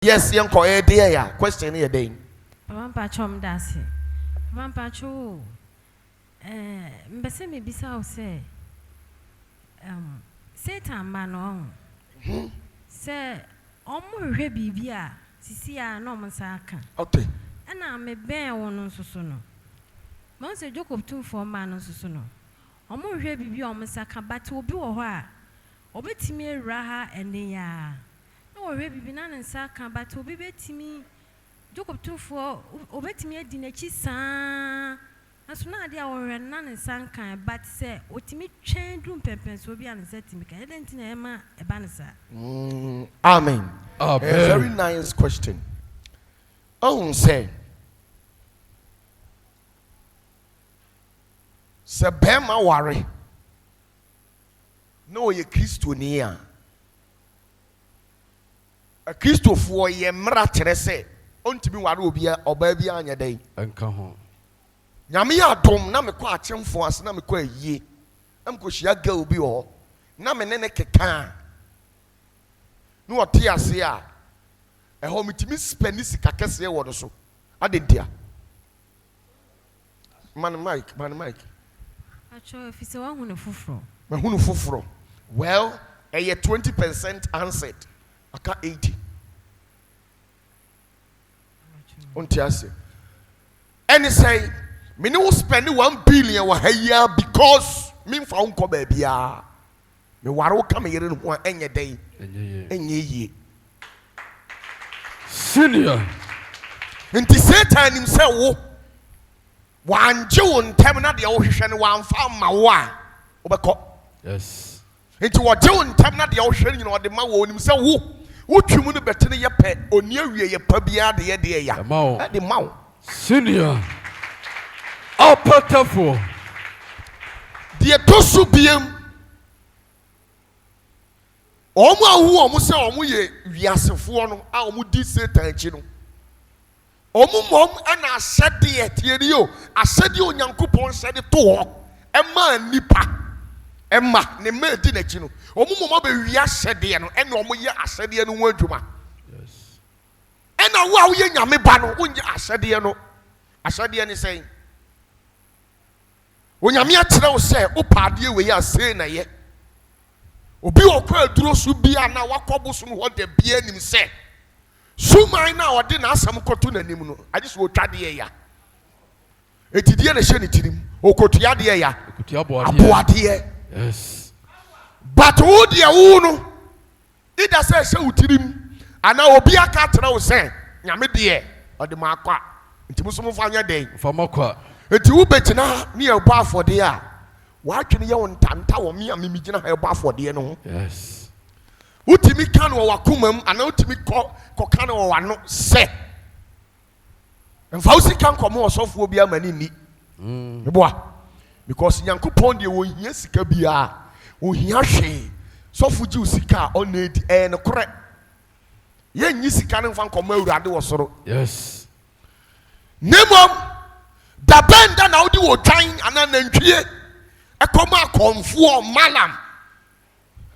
Yes, young coy dear. Question here, Dane. Papa chom dasi. Papa cho. Mbese me bisa o say. Satan man on. Say omo hwe bibia sisi a no mo saka. Okay. Ana me ben won nsoso no. Mo se Jacob too for man nsoso no. Omo hwe bibia omo saka but obi wo ho a obetimi ewura ha ene ya. Na wo hwe bibi na nsaka but obi betimi Jacob too for obetimi adi na chi saa. Asuna ade a wo hwe na nsanka but say otimi twen dum pepen so obi an setimi ka edenti na ema eba nsa. Amen. A very nice question. Oh, say Bema worry. No, ye Christonia. A Christopher ye mratere say, on to be warubia or baby on your day. And come home. Yamia dom, na me kwa chem for us, na me kwa ye. Kushia girl be all. Na me nene kekan. No tia sia. A home to miss Penisi Kakasi or so. I didn't dear. Man Mike. Acho if it's one who fufro. Mahunu fufro. Well, a 20% answered. I got 80. On Tiasi. And he say, me no spend 1 billion a year because me found Kobebia. Me waro come here in one any day. Any Senior. And the Satan himself, one June, terminal the ocean, one found my one. Yes. Into what June, terminal the ocean, you know, the man himself, who you want to bet in your pet or near your pabia the idea. The mouth. Senior. Opatafuor. The Tosubium. Oma who almost say omuye wiasefo no a omudi Satan chi no omumom na asede etieri o asede onyankopon sede to ho ema nipa ema ne ma di na chi no omumom ba wi asede no na omoye asede no ho adwuma. Yes. Ena wo a wo ye nyame ba no wonye asede no asede ne sen onyame akyere wo se opade we ya sei na ye obi okwa duro su bia na wakobo so ho de bia nim se suman na ode na asam koto na nim no agye so otwade ya etidie na hye ne tirim okotua de ya aboade. Yes. But wo de wo no ida se hye utirim ana obi aka tere wo se nyame de ode ma akwa ntimu so mo fa nya den fa makwa eti wo betina ne e bo afode a watwene ye won tanta wo me amimigina ha ebo afode no. Yes. Utimi kan wo wakomam ana utimi ko kan wo wano se mfa usi kan komo osofo bia mani ni meboa because nyankopon de wo hia sika bia wo hia hwe sofo ji usika on edi no kore ye nyi sika ne mfa komo awurade wo soro. Yes. Nemom da benda na odi wo twan ana nantwie ekoma konfuo malam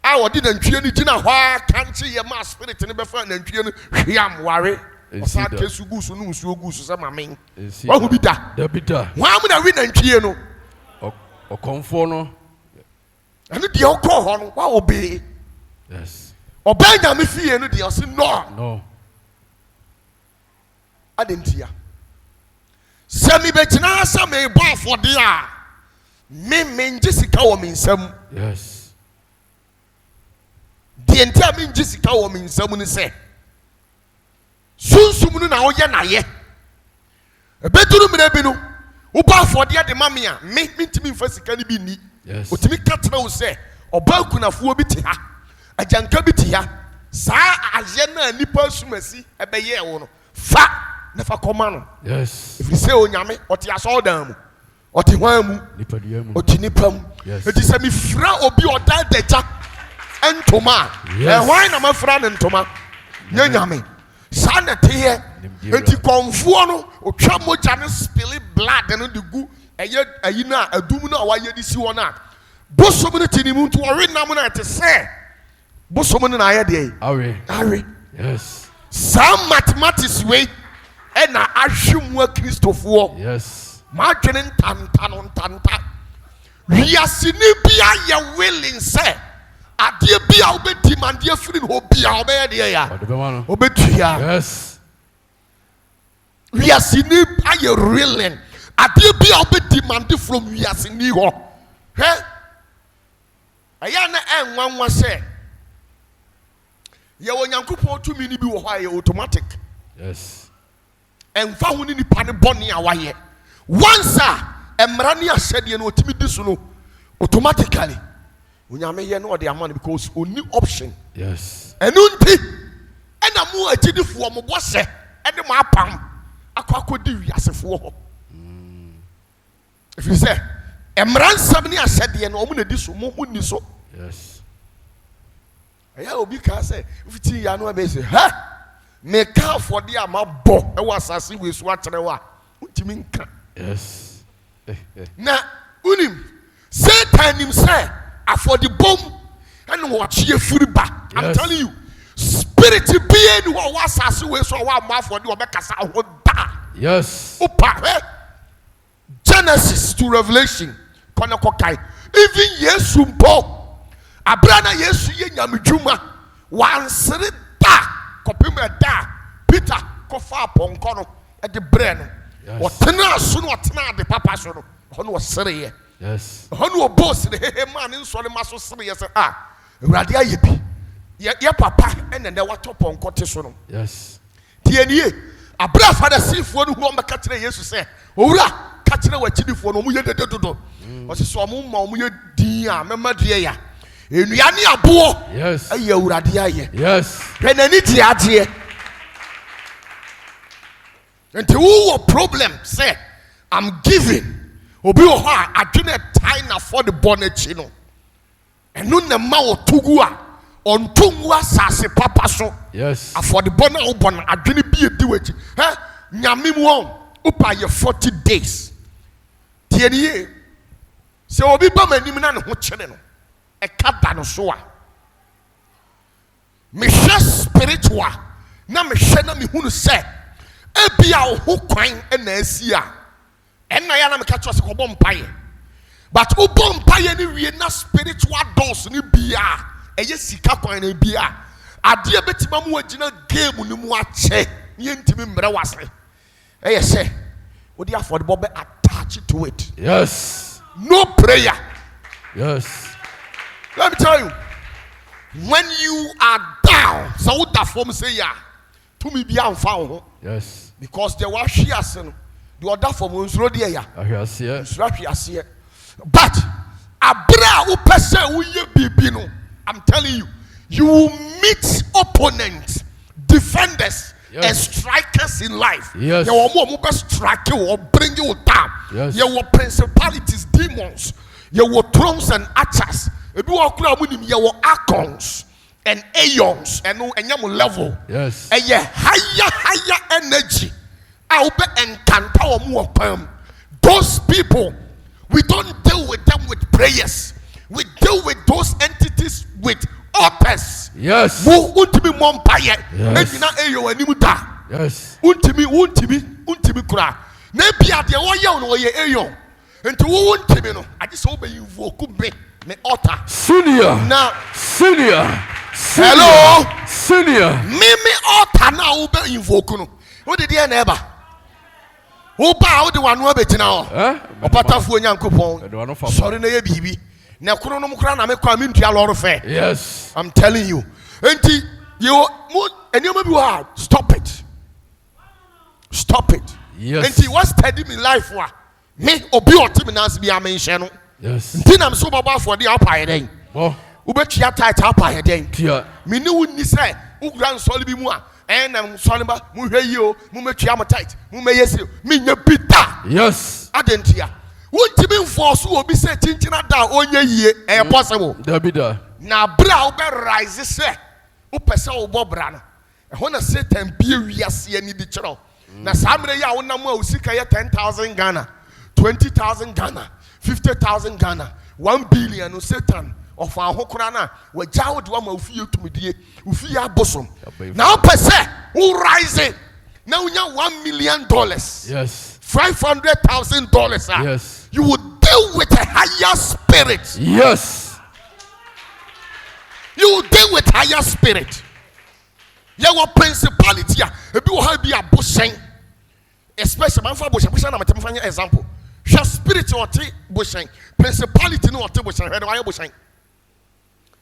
a wodi nantwie ni gina hwa kanche ye ma spirit ne be fa nantwie no hwiam ware osa kesu gusu no nsuo gusu se mamen wa hu bida da bida wa mu na wi nantwie no okonfo no anu de okọ ho no wa obe. Yes. Obanya me fie no de o se no adentia semi betina sa me bo afode a me Jessica wo minsam. Yes. The entire Jessica wo minsam ni se sunsum no na wo ye na ye ebeturu mena bi no wo ba afode de mame a me ntimi mfa sika ni bi ni. Yes. Otimi katena wo se oba kunafo bi te ha ajanka bi te ha sa aye na nipa sumasi ebeye wo no fa na fa koma no. Yes. If you say onyame oti aso dan mu oti hwan mu oti nipam. Yes. Eti se mi fra obi odan deja entoma hwan na mafra ne ntoma nya nyame sa na te he enti konfuo no otwa moja ne spill blood no de gu eye ayi na adum na wa ye di si wona bosom no tinimu to ore nam na te se bosom no na aye de are. Are. Yes. Some mathematics way and I assume work Christopher. Yes. Marketing tanta. We are sinibia ya willing say. Adie bia obedi man dia free no bia obedi ya. Obedi ya. Yes. We are sinibia ya willing. Adie bia obedi man di from we are sini ho. He? Aya na enwanwa say. Ye wonyankopon tumi ni bi wo ha ye automatic. Yes. Emfa hu ni nipa ne boni awaye. Once emra ni ahyede no otimi di so no automatically unyame ye no de amane because only option. Yes. Enu nti ena mu agidifo mo bose ede mo apam akodi wiasefo ho. If you say emra nsam ni ahyede no omo na di so mo ni so. Yes. Aya obi ka say fiti ya no be say ha me ka for the amabo e wasase we so akyere wa untimi nka. Yes. Na unim Satan himself for the bomb and watch ye free back. I'm telling you, spirit being who was as we so one mouth for the Obekasa would die. Yes. Genesis to Revelation. Even Yesu Mpo Abrana Yesu ye nyamijuma wansere da kopime da Peter kofa ponkono at the brain. What tena soon what tena the papa soon on was serious. Yes. Honu boss the man in so the maso serious radia yebi ya papa and then what top on kote so no. Yes. Tienie abra father sifo no hu o meka kire Yesu say owura ka kire wachidifo no mu ye dededodo o se so mu ye din a mema de ya enua ne abo. Yes. Aye awurade aye. Yes. Hwenani ti ade until who problem say I'm giving obi o ha adwene time for the bonnet no enu na ma o tugu a ontungu asase papa so. Yes. For the bonnet o bon adwene bi edi wachi he nyame mu on upa ye 40 days tie ni se obi ba manim na ne ho kyere no e ka da no so a me hwe spiritual na me hwe na me hunu say ebia ho kwan na asia enna ya na me catch us ko bom paye but o bom paye ni wie na spiritual doors ni bia eye sika kwan na bia ade betima mu agina game ni mu ache ye ntimi mbre wase eye say we dey afford bobe attach to it. Yes. No prayer. Yes. Let me tell you, when you are down so what that form say ya to me be amfa. Yes. Because there was she asen the other form unsuro de ya Ahwase. But abra wo pese wo ye bibi no, I'm telling you, you will meet opponents, defenders, yes, and strikers in life. Yes. You will more strike you or bring you down. Yes. You will principalities, demons, you will thrones and archers. If you are you will archons and aeons and no level. Yes. And yeah, higher energy. I'll be encanta more palm. Those people, we don't deal with them with prayers. We deal with those entities with altars. Yes. Untimi mompaye. Yes. Ejina eyo animuta. Yes. Untimi kura. Nebi ade wo ye no ye eyo. Enti wo untimi no. Ade so be invoke me altar. Senior. Now, Senior. hello. Senior. Me altar na wo be invoke no. Wo de dey na eba. Oba wo de wanu abetina ho. Opatafuor nyankopon. Sorry na ye bibi. Na kono no mkura na me kwa me ntua lord fe. Yes. I'm telling you. Enti you enema bi wa stop it. Stop it. Yes. Enti what steady me life wa. Me obi otimi na se bi amenhye no. Yes. Enti na me so baba for the apaye den. Oh. Ubetua tight apaye den. Tia. Me ni wonni say ugura nsole bi mu a and nsole ba mu hwe yi o mu metua mo tight mu meyesi me nya bita. Yes. Adentia wontimi enforce obi say chinchina da onye yie e possible There be there. na bra obe rise say wo pese wo bobra no e ho na Satan bie wiase ani di kiro na samre ya wonam a usika ye 10,000 Ghana 20,000 Ghana 50,000 Ghana 1 billion no Satan of our Hokrana, where Jaw Dwama Ufi to me, Ufia bosom. Now, per se, who rising? Now you have $1 million. Yes. $500,000. Yes. You will deal with a higher spirit. Yes. You will deal with higher spirit. Your principality, if you have be a bushing, especially man for bushing, I'm a example. Your spirit or bushing, principality no bushing, why bushing?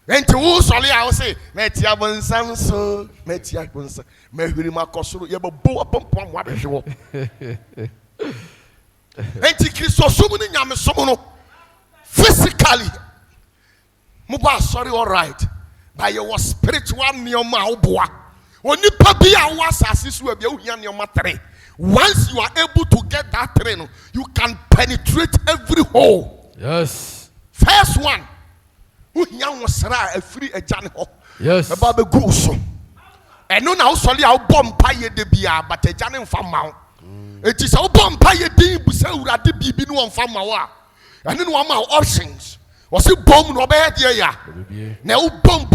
And to who solely I will say, Metia Bonsanso, Metia Bonsa, Mehurima Kosuru, you have a bow upon what is your Antichrist or summoning Yamasono physically. Muba, sorry, all right. By your spiritual Neomaoboa. Only Pabia was as you have your matter. Once you are able to get that train, you can penetrate every hole. Yes. First one. Young was a free a Jan ho. Yes. A Baba Goose. And no now solely our bomb pie de bia, but a Janin from Mount. It is our bomb pie de Busau at the Bibi no one from Mawa. And then one more options. Was it bomb no bad ya? Now bomb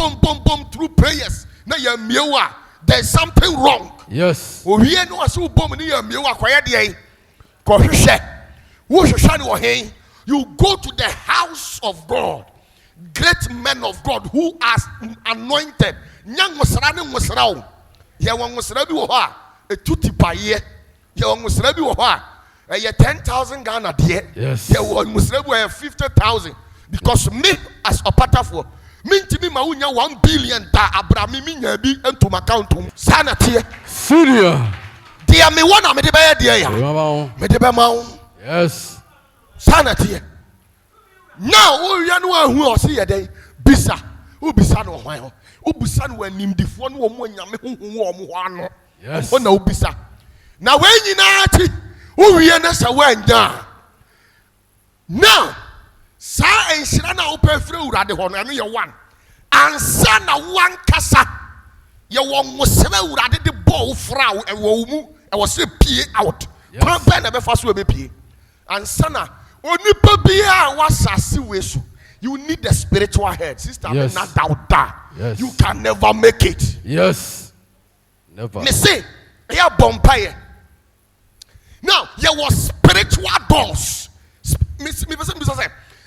through prayers. Now you're Miowa. There's something wrong. Yes. Oh, here no so bomb near Miowa quiet day. Cause you go to the house of God. Great men of God who are anointed. Nyang musrani musrao. Ye wan musrabi wo ha. E tuti pa ye. Ye wan musrabi wo ha. Ye 10,000 Ghana de. Yes. Ye wan musrabi wo 50,000. Because me as Opatafuor, me ntimi ma unya 1 billion da abrami mi nya bi entum account um. Sana tie. Senior. Dia me wona me de be dia ya. Me de be ma wo. Yes. Sana tie. Now, we are no who are see a day. Bisa, who bisa no why? Who bisa no nim the phone woman yame. Yes. Oh no bisa. Now when you know who we are not aware now, sa and shana open through at the horn. I know you one. And sana one kasa. You want was several at the ball frau and womu. I was say pay out. Pampa never fast will be pay. And sana. You need the spiritual head, sister. Yes. Not doubt that. Yes. You can never make it. Yes. Never. Me say, here Bompire. Now, there was spiritual doors. Me say,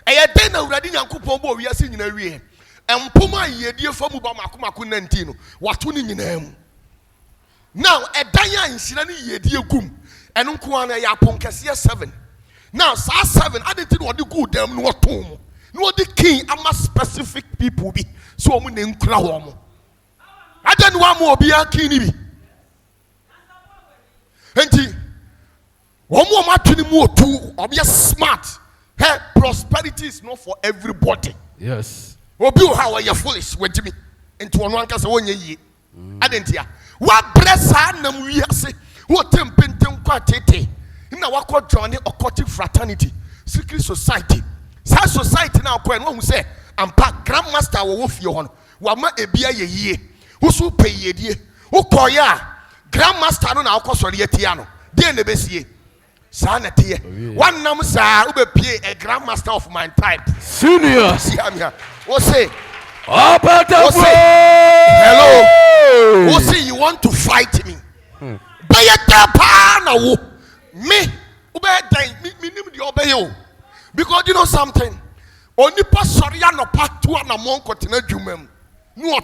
I then already Yankupombo, we are seeing in a rear. And Puma ye dear from Bamakumaku Nantino. What tuning in him? Now, a Daya in Sinani ye dear gum. And Unkuana Yaponcasia 7. Now, Sir 7, I didn't want to go them no tomb. No, the king, I'm a specific people be so I'm in Crown. I don't want more be a king. And one more matching more too, or be a smart. Hey, prosperity is not for everybody. Yes. Or be how are you foolish with me into one case one year. I didn't hear. What bless her, we say, what tempting quantity. In our journey occultic fraternity, secret society. That society now, when one who say, I'm pack grandmaster will wolf your one. Wama a beer ye, who so pay ye, who call ya grandmaster on our cost or yetiano. Dear the best ye. Sanity. One namusa who be a grandmaster of my type. Senior. See, I'm here. What say? Opatafuor. Hello. What say you want to fight me? Pay a pan. Me, because you know something. Only passoria no part 2 and a monk continue jumem. No,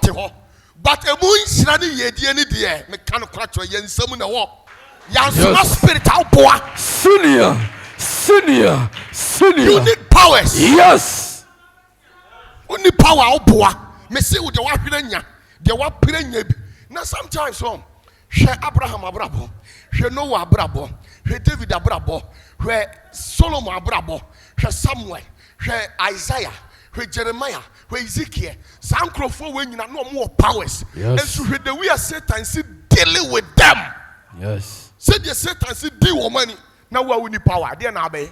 but a moon shiny ye dear dear, mechanical crack to yen some in the walk. Yan spirit out boy. Senior. You need powers. Yes. Only power out boy. Me say with the wapiranya. The wapiranya. Now sometimes share Abraham Abrabo. She Noah Abrabo. She David Abrabo, where Solomon Abrabo, where Samuel, where Isaiah, where Jeremiah, where Ezekiel, some crowd when you have no more powers. Yes. And so the way Satan see dealing with them. Yes. Said the Satan see deal with money. Now we need power. They are be.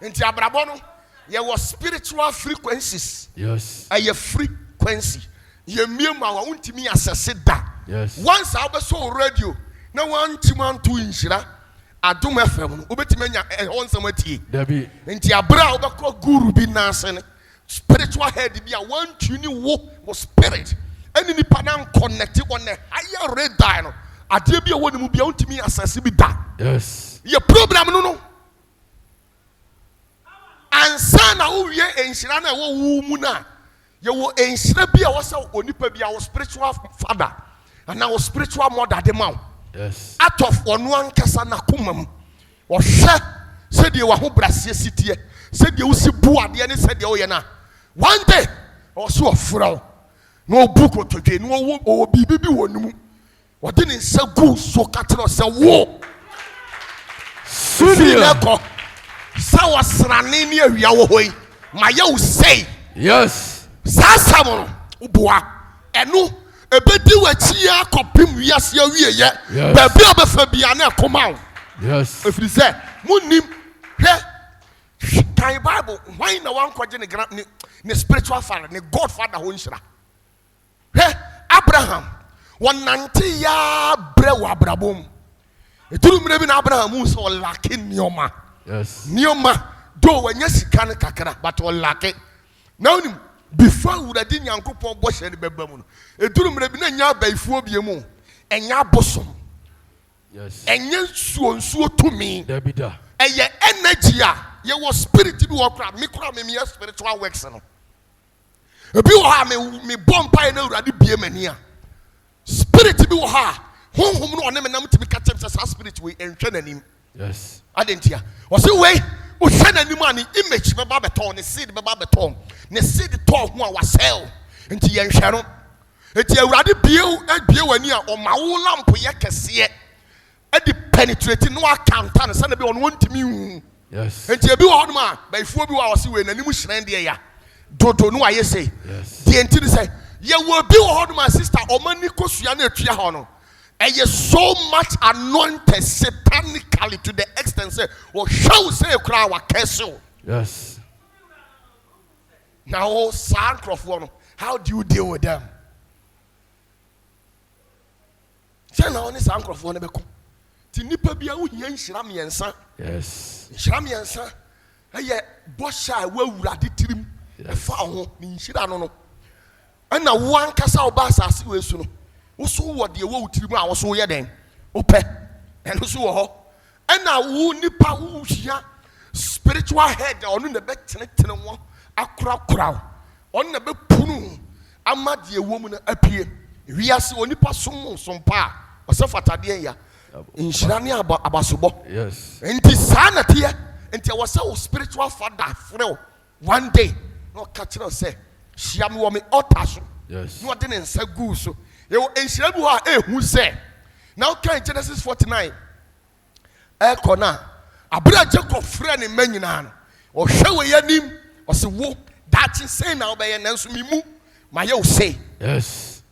In the Abrabono, there was spiritual frequencies. Yes. A frequency. Ye mere ma won't me assess that. Yes. Once I was so radio. Now one to inshira Adom FM no obetime nya on samati Dabi. nti abra obekọ guru bi na ase ne spiritual head bi a one tune wo spirit any nipa na connect on the higher radar no ade bi a woni mu bia untimi asase bi da. Yes. Ye program no ansa na wo wie enhira na wo wu mu na ye wo enhira bi a wo se onipa bi a wo spiritual father and now spiritual mother de ma. Yes. Out of one kasa na kumam wo hwe se de wo ho brasie sitie se de wo si bu ade ne se de wo ye na one day o so ofura no book otodwe no wo bibi bi wonum wo de ne nsa gu so katro se wo Senior. sa wasrane ne awia wo hoi ma ye wo sei. Yes. Sa samo ubua enu ebedi wachi ya kopim wiase awie ye ba bi obefa bia na ekoma. Yes. If you say munim he kan Bible why na wan kwaje ne spiritual father ne God father ho nhira he Abraham wonante ya bre wa abrabom eturu mire bi na Abraham so lake nioma. Yes. Nioma do wanya sika ne kakra but lake now nim before uradi nyankopon bo hye ne beba mu no eturu mire bi na nya baifuo biemu enya bosom. Yes. Enya nsuo tumi Dabi da. eye energy a ye was spirit bi wo kra me kra me spiritual works no ebi wo ha me bompa na urade bie mani a spirit bi wo ha honhom no one me nam timi ka tem sa spirit we enhwe nanim. Yes. Adentia wo se we wo hwe nanim ani image be ba beton ne seed be ba beton ne seed to ho a wasel nti ye nhwe no enti urade bie wani a o ma wo lamp ye kese edi penetrate no account and say na be on wontimi hu. Yes. Enti ebi wo hodum a baifuo bi wa wo se we nanim hyiran de ya dodo no aye say. Yes. The enti say ye wo bi wo hodum a sister o mani kosua na atua ho no eye so much anointed satanically to the extent say o show say kra wa kesel. Yes. Now Sancroft no how do you deal with them? Say na oni Sancroft no be ko ti nipa bia wo hia nhira miensa. Yes. Nhira miensa eye bosha wa wurade tirim e fa ho ni nhira no ana wo ankasa oba asase we su no wo so wo de wo tirim a wo so ye den ope eno so wo ho ana wo nipa wo hia spiritual head onu na be tenetene wo akura onu na be punu ama de wo mu na apie wiase onipa sompa o se fatade ya inshira ne abasobo. Yes. Enti sana tie enti wo se wo spiritual father freo one day no catch no say hia me wo me altar so. Yes. No de ne nsa gu so ye wo inshira bi ho a ehu se now kan Genesis 49 kona abra Jacob frɛ ne manyina no o hwɛ we yanim o se wo dachi say na obeye nanso me mu ma ye wo say. Yes.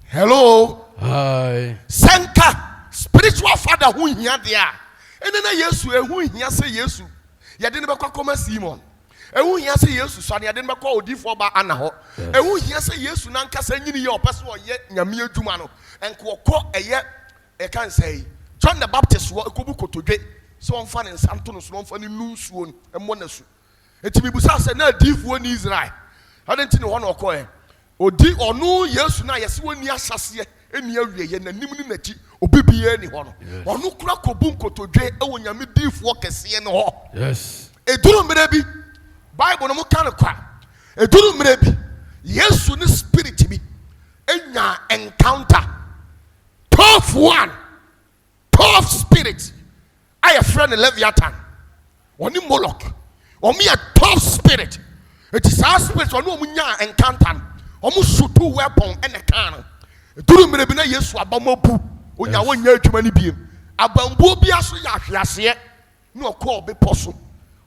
Hello. Hi. Sanka spiritual father who hia dia ene na Yesu ehu hia se Yesu ye de ne bekwa koma Simon ehu hia se Yesu so ne ye de ne bekwa odifo ba ana ho ehu hia se Yesu na nka sa nyini ye opese oye nyame adwuma no enko okọ eye e kan say John the Baptist wo ekobu kotodwe so on fa ne nsanto no so on fa ne nusuo no emmo na su etimi busa se na adifo ni Israel adenti ne ho na okọ e odi onu Yesu na yesi woni asase eni awie ye nanim ni nachi obibie ni ho no onu kura kobun kotodwe ewo nyame difo kese ne ho. Yes. Eduru mre bi Bible no mo kan kwa eduru mre bi Yesu ni spirit bi enya encounter tough spirit I friend Leviathan oni Moloch omi a tough spirit it is our spirit onu omunya encounter omu shoot weapon ene kan eduru mre bi na Yesu abamobu onya wonya adwuma ni biem abambuo bi aso ya hwease na okọ be poso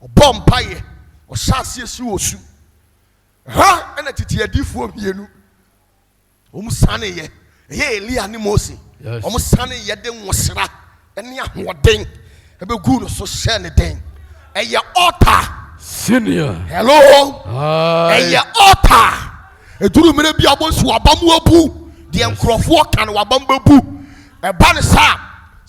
obompaye o hyase esi osu ha ena titi adifuo mienu sane ye Elia ni Mose sane ye de nwosra ene ahoden ebe gu no so hye ne den eye altar Senior. hello Hi. eye altar eduru mere bi abosu abamu obu de nkrofo kan wabambabu eba ne sa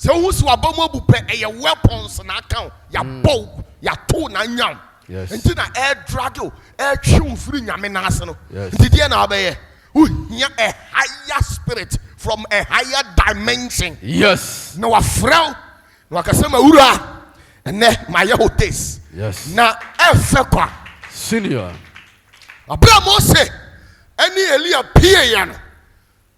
So who's wabomo bupe a weapons na account ya bow ya to na nyam. Yes. Until na air drag you air chew free nyame na aseno. Yes. Did you know be a higher spirit from a higher dimension? Yes. No afrel no akasema ura ene my hotes. Yes. Na efekwa Senior. Abraham say any Elia pie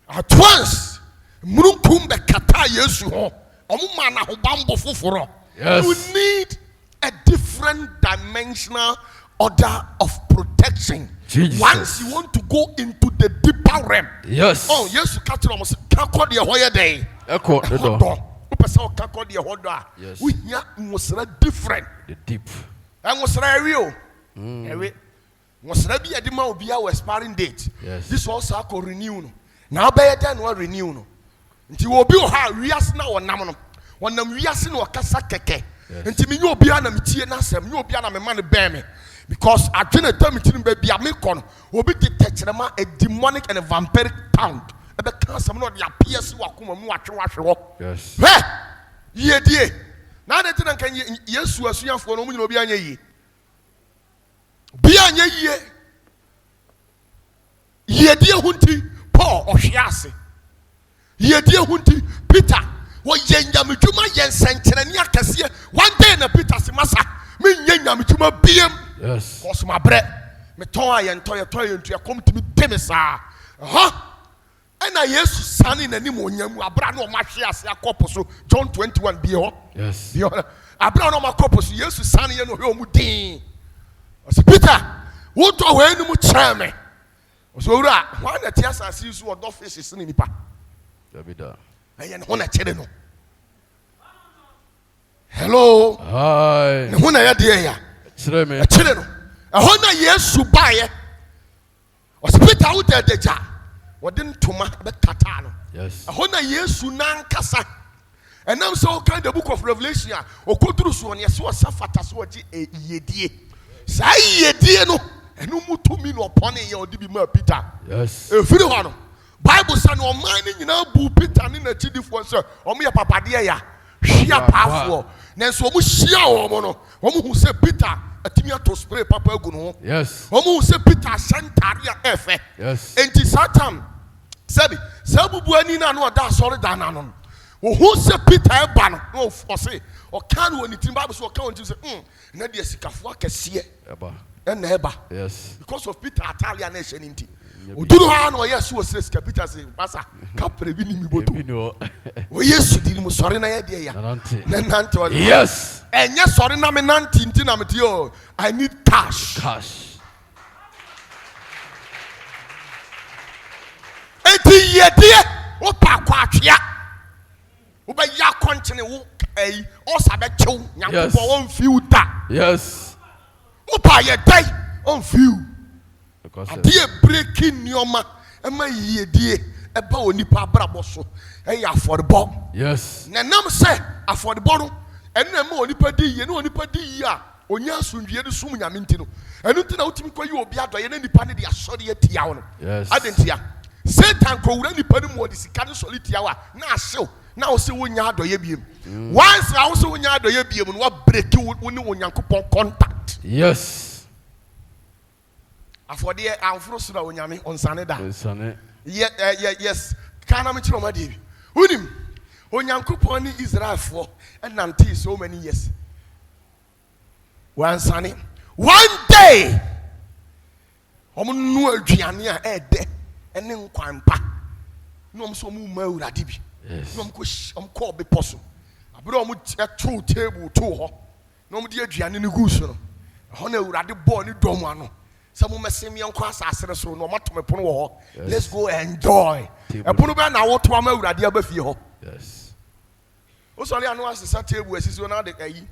at once mununkum be kata Yesu ho omuma na ho bambo foforo. Yes. You need a different dimensional order of protection. Jesus. Once you want to go into the deeper realm. Yes. Oh, Yesu catch almost kako de hoye day. Echo the door. Upesa kako de hodo. Yes. We here was different. The deep. And was real. Was be a demand will be our expiring date. Yes. This also called renew. Now better than what renew. Until will be how we are now on Namon. When we are seeing or Casa Keke. Until me no be an amity na sem, you be an man bear me. Because I didn't tell me to be a milkon will be detected a demonic and a vampiric tongue. A cancer not the appears who are come watch. Yes. Hey! Ye dear. Now that can yes, was young for no be an ye. Be an ye. Ye dear Hunty, Paul or Shiasi. Ye dear Hunty, Peter. What yen yamujuma yen sentinel Cassia. One day na Peter Simasa. Me yen yamujuma BM. Yes. Cause my bread. Me toy and toy into your come to me demisa. And I yes son in any monium. Abrano Machias Yakoposo. John 21 be ho. Yes. Abrano Macopos. Yes, son in your mudin. I said, Peter, what do I know charme? So that one that yes, I see you what office is in Nipa. And when I tell you, hello, Hi. when I dear, Children. children, a honor yes to buy it. Was Peter out there, the jar. What didn't Toma but Tatano? Yes. A honor yes to Nankasa. And now so kind the book of Revelation, or Kotrus, yes, was Safatas, what ye dear. Say ye dear no, and no more to me no upon your DB Peter. Yes. If you don't Bible son or mining in a boo Peter in a chidi for sir, or me a papa dear. She a powerful. Nanso mu shia omo no. Omo hu se Peter atimia to spray papa aguno. Yes. Omo hu se Peter shantaria efe. Yes. Enti Satan sabi sabubu ani na no da sorry da na no. O hu se Peter e ba no. No o say o kan woni tin Bible so o kan woni tin say na de sikafo akese Eba. na eba. Yes. Because of Peter Atalia na ehye nti. Oduru ha no yes so say Peter say pasa kapre bi ni mi boto. O Yesu di mu sorry na ye de ya. Nante. Yes. And yes, sorry, na me nanti na me tio. I need cash. Cash. Eti ye die, o pa kwa atwea. O ba ya kontene wo o sabe chew, nyankopɔ won fiu da. Yes. O pa ye dai, on fiu. Because Die breaking nyoma, e ma ye die, e ba onipa brabo so. E ya affordable. yes. Na nam say affordable no. And then more nipa di ye no nipa di ya onya asundue de sum nyame nti no enu nti na utimi kwayi obi ado ye na nipa ne de asori atia wo no Yes. adentia Satan ko wura nipa ne mo de sika ne sori tia wa na ahyew na wo se wonya ado ye biem once na wo se wonya ado ye biem no wa break wo ne onyankopon contact. Yes. Afode amfro so na onyame onsane da Onsane. yes kana me chiro ma de bi unim onyankopon ni Israelfo and until so many years. One sunny, one day, no aduane a ede ene nkwanpa no so mu mawurade bi no ko be poso abro mu to table to ho no mu de aduane ne gu so no ho na awurade bo ne dom ano se mu mesem ye nkwa asasere so no mato me pono wo ho. Let's go enjoy e pono be na wo to ma awurade abafie ho. Yes. Osori anu asesa table asisi na de ayi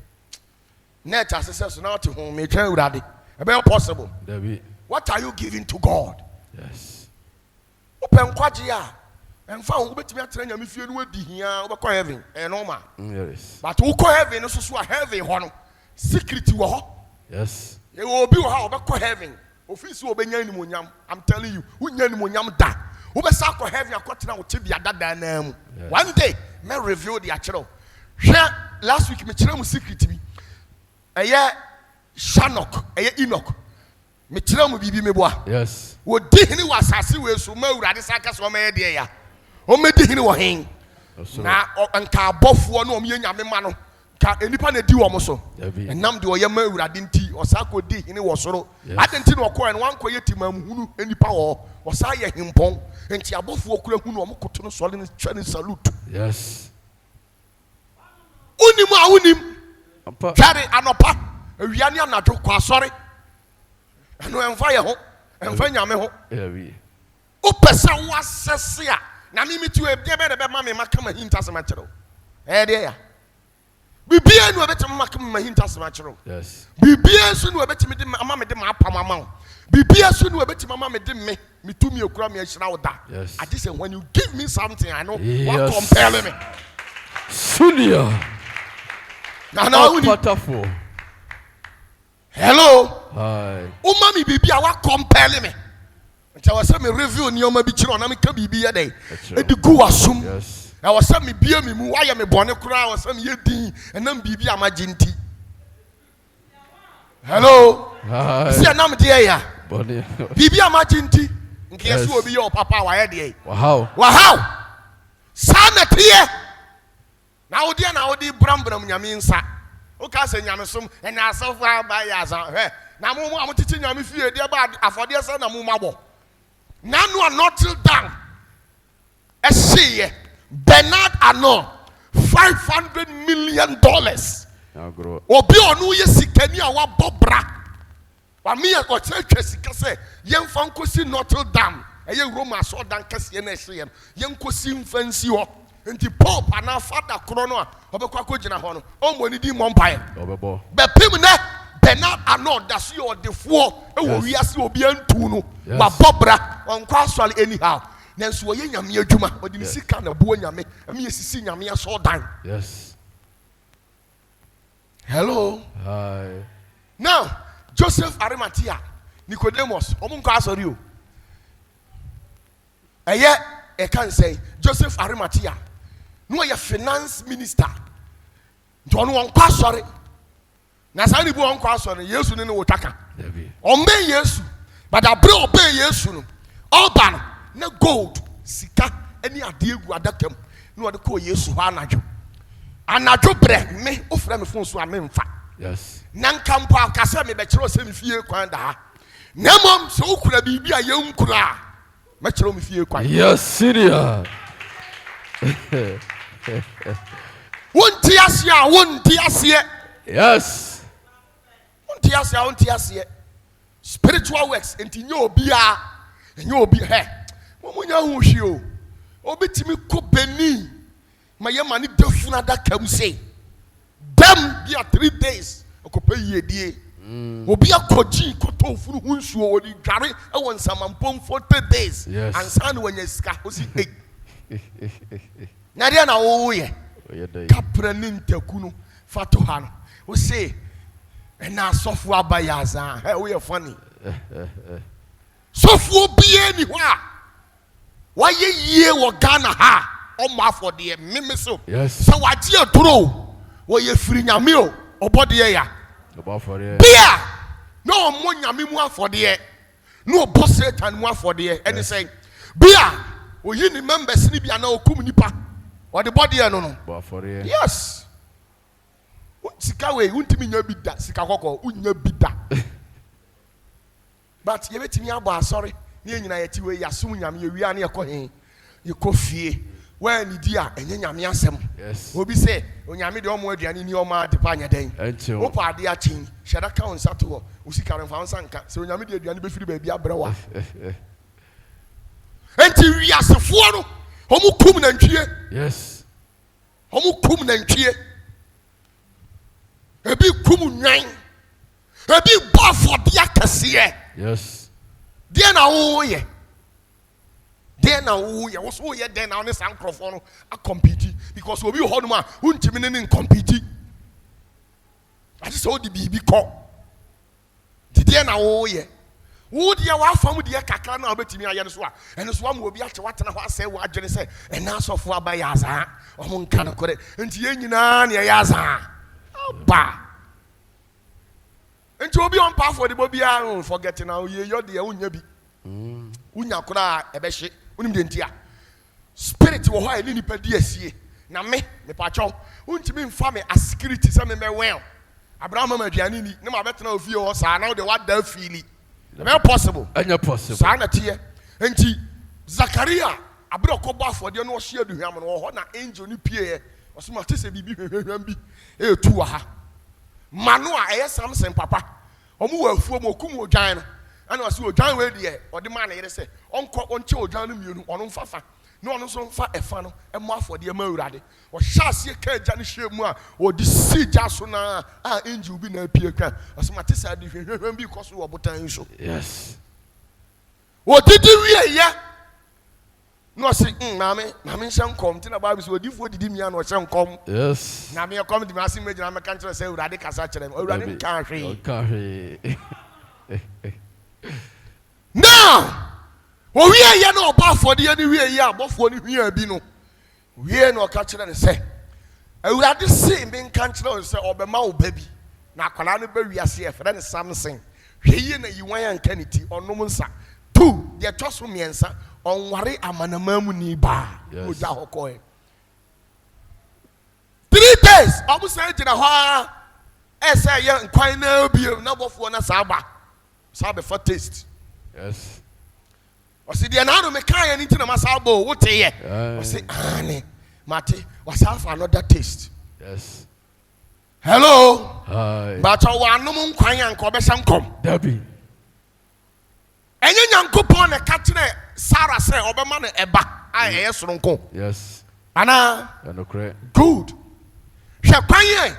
net asesa so na to home me twa urade e be possible. What are you giving to God? Yes. Open kwaje a emfa wo betimi atena nyame fie no adi hia wo be heaven e normal. Yes. But wo ko heaven no so a heaven ho no secret wo ho. Yes. E wo bi wo ha wo be heaven office wo be nya animonyam. I'm telling you wo nya animonyam da wo be sa ko heaven akotena wo tebia dada na mu. One day me review the achero Share last week me kyerɛ mu secret bi. Ɛyɛ Shanok, ɛyɛ Enoch. Me kyerɛ mu bibi me boa. Yes. Wo di hini wa asase we so ma Awurade saka so ma yɛ de ya. O me di hini wɔ hen. Na nka abɔfoɔ no ɔmo yɛ nyame ma no. Ka enipa na di wɔn so. Enam de ɔyɛ ma Awurade nti ɔsako di hini wɔ soro. Adenti na ɔkɔɛ no wankɔ yɛ timamuhunu enipa wɔ. Ɔsa yɛ himpɔn. Enti abɔfoɔ kura hunu ɔmo koto no sɔre no twɛ ne salute. Yes. Unim. Tware anopa. Awia ne anadwo kɔ asɔre. Ɛno ɛmfa yɛ ho. Ɛmfa nyame ho. Wopɛsɛ woasɛse a na mimiti ebia bɛ de bɛ ma me maka ma hinta sɛ makyerɛw. Ɛyɛ deɛ ya. Bibia no obetimi maka ma hinta sɛ makyerɛw. Yes. Bibia so no obetimi de ama me de ma apam ama wo. Bibia so no obetimi ama me de me tumi ekura me ahyira wo da. Yes. I just say when you give me something I know yes. what compel me. Senior. Opatafuor. Hello. Hi. Umami bibia wa compel me. Nti I was say me review nneoma bi kire na me ka bibia dey. E di gu wasum. Yes. I was say me bia me mu why me bone kura I was say me ye din enam bibia magenti. Hello. Hi. See enam dey ya. Bone. Bibia magenti. Nki yesu obi ye papa wa ye dey. Wow. Wow. Sana tie. Na odi bram nyame nsa. O ka se nyame som ena asofo aba ya za. Na mo amotiti nyame fie de ba afode se na mo mabo. Na no Notre Dame. Ehye Bernard Arnault $500 million. Obi onu ye sikani a wa bobra. Wa me e ko twa sika se yemfa nkosi Notre Dame. Eye Roma so dan kase na ehye yenkosi mfansi ho. Nti Pope ana Father Krono a obekwa akogina ho no omoni di mompae obebo be pim ne Bernard Arnault da so ye odefo e wo wiase obi antu no ba bobra onkwa asole anyhow nanso wo ye nyame adwuma odi ni sika na bo nyame ame yesisi nyame aso dan. Yes. Hello. Hi. Now Joseph Arimathea Nicodemus omunkwa asori o eye e kan say Joseph Arimathea no ye finance minister nto no wonkwa asori na sa ni bu wonkwa asori Yesu ne wotaka ombe Yesu but abre obey Yesu no oba na gold sika ani ade egu adakam no de ko Yesu ha anadwo bre me ofra me fon so a me mfa. Yes. Na nkampo akasa me be kire o se me fie kwan da ha na mom se okura bibia ye nkura me kire o me fie kwan. Yes, senior. Wonti asie. Yes. Wonti asie. Spiritual works enti nye obi he. Momunya hu hwi o. Obetimi ko beni. Maye mani defuna da kam say. Dem bia 3 days okope yedie. Obi akoji koto furu hunsuo odi dware e won samampom for 3 days. Yes. Ansa na wanya sika osi hey. Na dia na wo ye. Kapra ni ntaku no fato ha no. O say na sofu abayaza. Hey, we funny. Sofu obi ni ho a. Wa ye yie wo Ghana ha. O ma for de mimiso. Yes. So wa ji aduro. Wo ye firi nyame o. Obode ya. Obafore. Bia. No mo nyame mu afode. No bo Satan mu afode. And say bia oyi ni members ni bia na okum nipa. Or the body no no. Obafore. Yes. Sika we untimi nya bi da sika kokko unya bi da. But ye betimi aba sorry. Ni nyina ye ti we yasum nyame ye wi an ye ko hen. Ye ko fie. When ni dia enye nyame asem. Yes. Obi say onyame de omo aduane ni omo adepa anya den. Encho. Opa ade a chin. Shada ka on sato usika remfa on sanka. Se onyame de aduane be firi ba bia brewa. Enti wiasefo no omo kum na ntwie. Yes. Omo kum na ntwie. Ebi kum nwan. Ebi bo for dia kase. Yes. Dia na wo ye. Then now was so yet then on the microphone a compete because we be hold man untimi compete. I just hold the BB call. Then now ye Would ya wa from the kakra na obetimi aye no so a eno so am obi ache watena ho asɛ wo adwene sɛ ɛna asɔfo abayaza ɔmo nka no kore enti ye nyina na yaza ba enti obi on pa for the bobia forget now ye yo de unya bi unya kora ebehye unim de ntia spirit wo ho a ni nipa di asie na me pa chon untimi mfa me a security sɛ me well Abraham ma aduane ni na ma betena ofie ho sa na de wada afili very possible. Anya possible. Sana tie. Enti Zakaria abro kobo afode no hye aduham no ho na angel ni pie. Osoma te se bibi hwehwam bi e tu wa ha. Manu a eye Samson papa. Omu wa afuo mo kum odwan no. Ana wase odwan we de ode ma na yere se onko onche odwan no mienu ono mfafa. No ono so mfa efa no emo afode ma awurade. O hyase ka agya no hye mu a odi sija so na a angel bi na pie ka. Osoma te se ade hwehwam bi koso wo botan so. Yes. Odidi wie ya. No say mame nhyɛ nkom ti na Bible say odifo didi mia na ɔhyɛ nkom. Yes. Na me come di masi me gyina me kan kyerɛ sɛ awurade kasa kyerɛ me. Awurade nka hwe. Nka hwe. Now owie ya na ɔba afɔde ya ni wie ya abɔfo ni hwia bi no. Wie na ɔka kyerɛ ne sɛ awurade se me nka kyerɛ sɛ ɔbɛma wo ba bi. Na akwala no ba wiase ɛfrɛ ne Samson. Hwɛ yi na yiwan anka ne ti ɔnom nsa. 2 de twaso miensa onware amanamamu ni ba oja hokoe 3 days omusa gina ho ese ye nkwan na obie na bofo na saba for taste. Yes. Osi de na no me kan ya ni ntina masabo wote ye osi ane mate wasafa another taste. Yes. Hello. Hi. But wanom nkwan ya nko obesa nkom Dabi. Enye nyankopon na ka kire Sarah say obema no eba aye soronko. Yes. Ana Anokre. good. Hwe kwan ye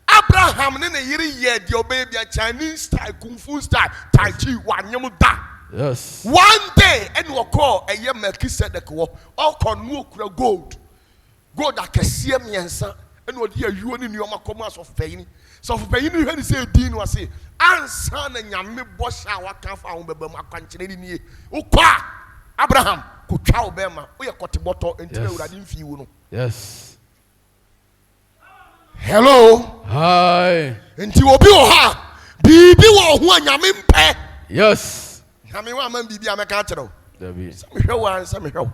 Abraham ne yiri ye de obebia Chinese style kung fu style tai chi wanyem da. Yes. One day and we call eye Melchizedek wo okonu okura gold. Gold akese miensa and odi ayuo ni nyoma komo asof payini. So for payini hwe ni say din no say ansa na nyame bosha waka fa ho beba makwankyere ni ukwa Abraham kutwa obema wo ye koteboto entire urade mfi wo no. Yes. Hello. Hi. Enti obi wo ha bibi wo ho anyame mpe. Yes. Nyame wa man bibi ameka kyerɛ wo. Dabi. Sa me hwɛ wo ansa me hwɛ wo.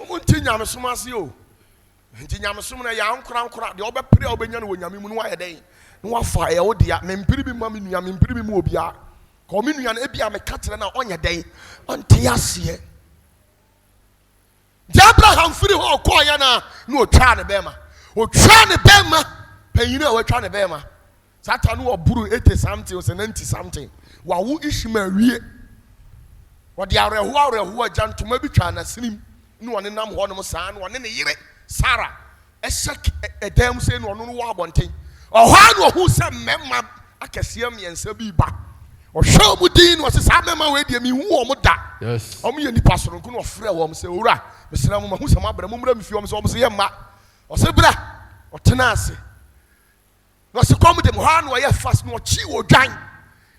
Wo nti nyame som ase o. Nti nyame som na ya nkora de obɛpere a obenya no wo nyame mu no ayɛ den. No wafa e wo dia me mpiri bi ma me nua me mpiri bi mu obia. Ko me nua na ebia me ka kyerɛ na ɔnyɛ den. Ɔnte aseɛ. Abraham firi ho kɔ ya na otwa ne bema. Otwa ne bema. Panyini a watwa ne bema. Satan no oburu 80 something or 90 something. Wa wo ishima wie. Wɔde areho agantoma bi twa na sinim. No one nam ho no saa no one ne yere Sarah. Ɛhyɛ edam sɛ no ɔno no wɔ abɔnten. Ɔhɔ no hu sɛ mɛma akɛseɛ miɛnsa bi ba. Ɔhwɛ mu din no sɛ saa mɛma we de mi hu ɔmo da. Yes. Ɔmo yɛ nipa soronko no ɔfrɛ wɔm sɛ owura mesra mo ma hu sɛ mabra mo mra mfi ɔmo sɛ ɔmo sɛ yɛ ma. Ɔsɛ bra ɔtena ase. No se kom dem ha no ɔyɛ fast no ɔkyi wɔ dwan.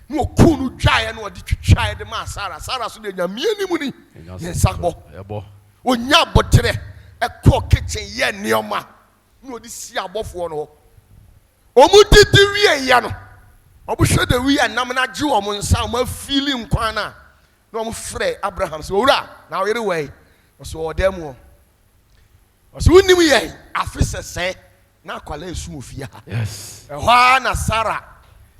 No ɔku no dwae no ɔde twitwae de ma Sarah. Sarah so de nyame animu ni. Yɛnsa bɔ. Yɛbɔ. Onya botere ɛkɔ kitchen yɛ nneɛma. No ɔde si abɔfoɔ no. Ɔmo didi wie ya no. Ɔmo hwɛ de wie nam na gye ɔmo nsa ɔmo afili nkwan na. No ɔmo frɛ Abraham sɛ owura na ɔyere wɛ. Ɔsɛ ɔda mu. Ɔsɛ wonim yɛ afi sɛsɛ na akwala esu ofia. Yes. Ɛhɔ na Sarah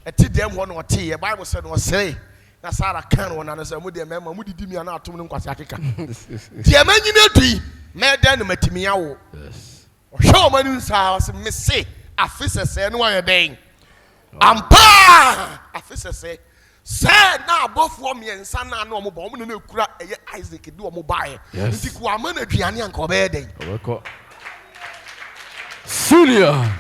ɛti dɛm hɔ no ɔte yɛ Bible sɛ no ɔsɛ na Sarah kan wɔ na sɛ mo de mɛma mo didi mi ana atom no nkwase akeka. Deɛ manyina dui mɛda no matimi awo. Yes. Ɔhwɛ ɔmo anim saa ɔsɛ me se afi sɛsɛ no ayɛ dɛn. Ampa afi sɛsɛ sɛ na abɔfoɔ miɛnsa na no ɔmo ba ɔmo na ekura ɛyɛ Isaac de ɔmo bae. Nti ko ama na aduane anka ɔbɛyɛ dɛn. Ɔbɛkɔ. Syria.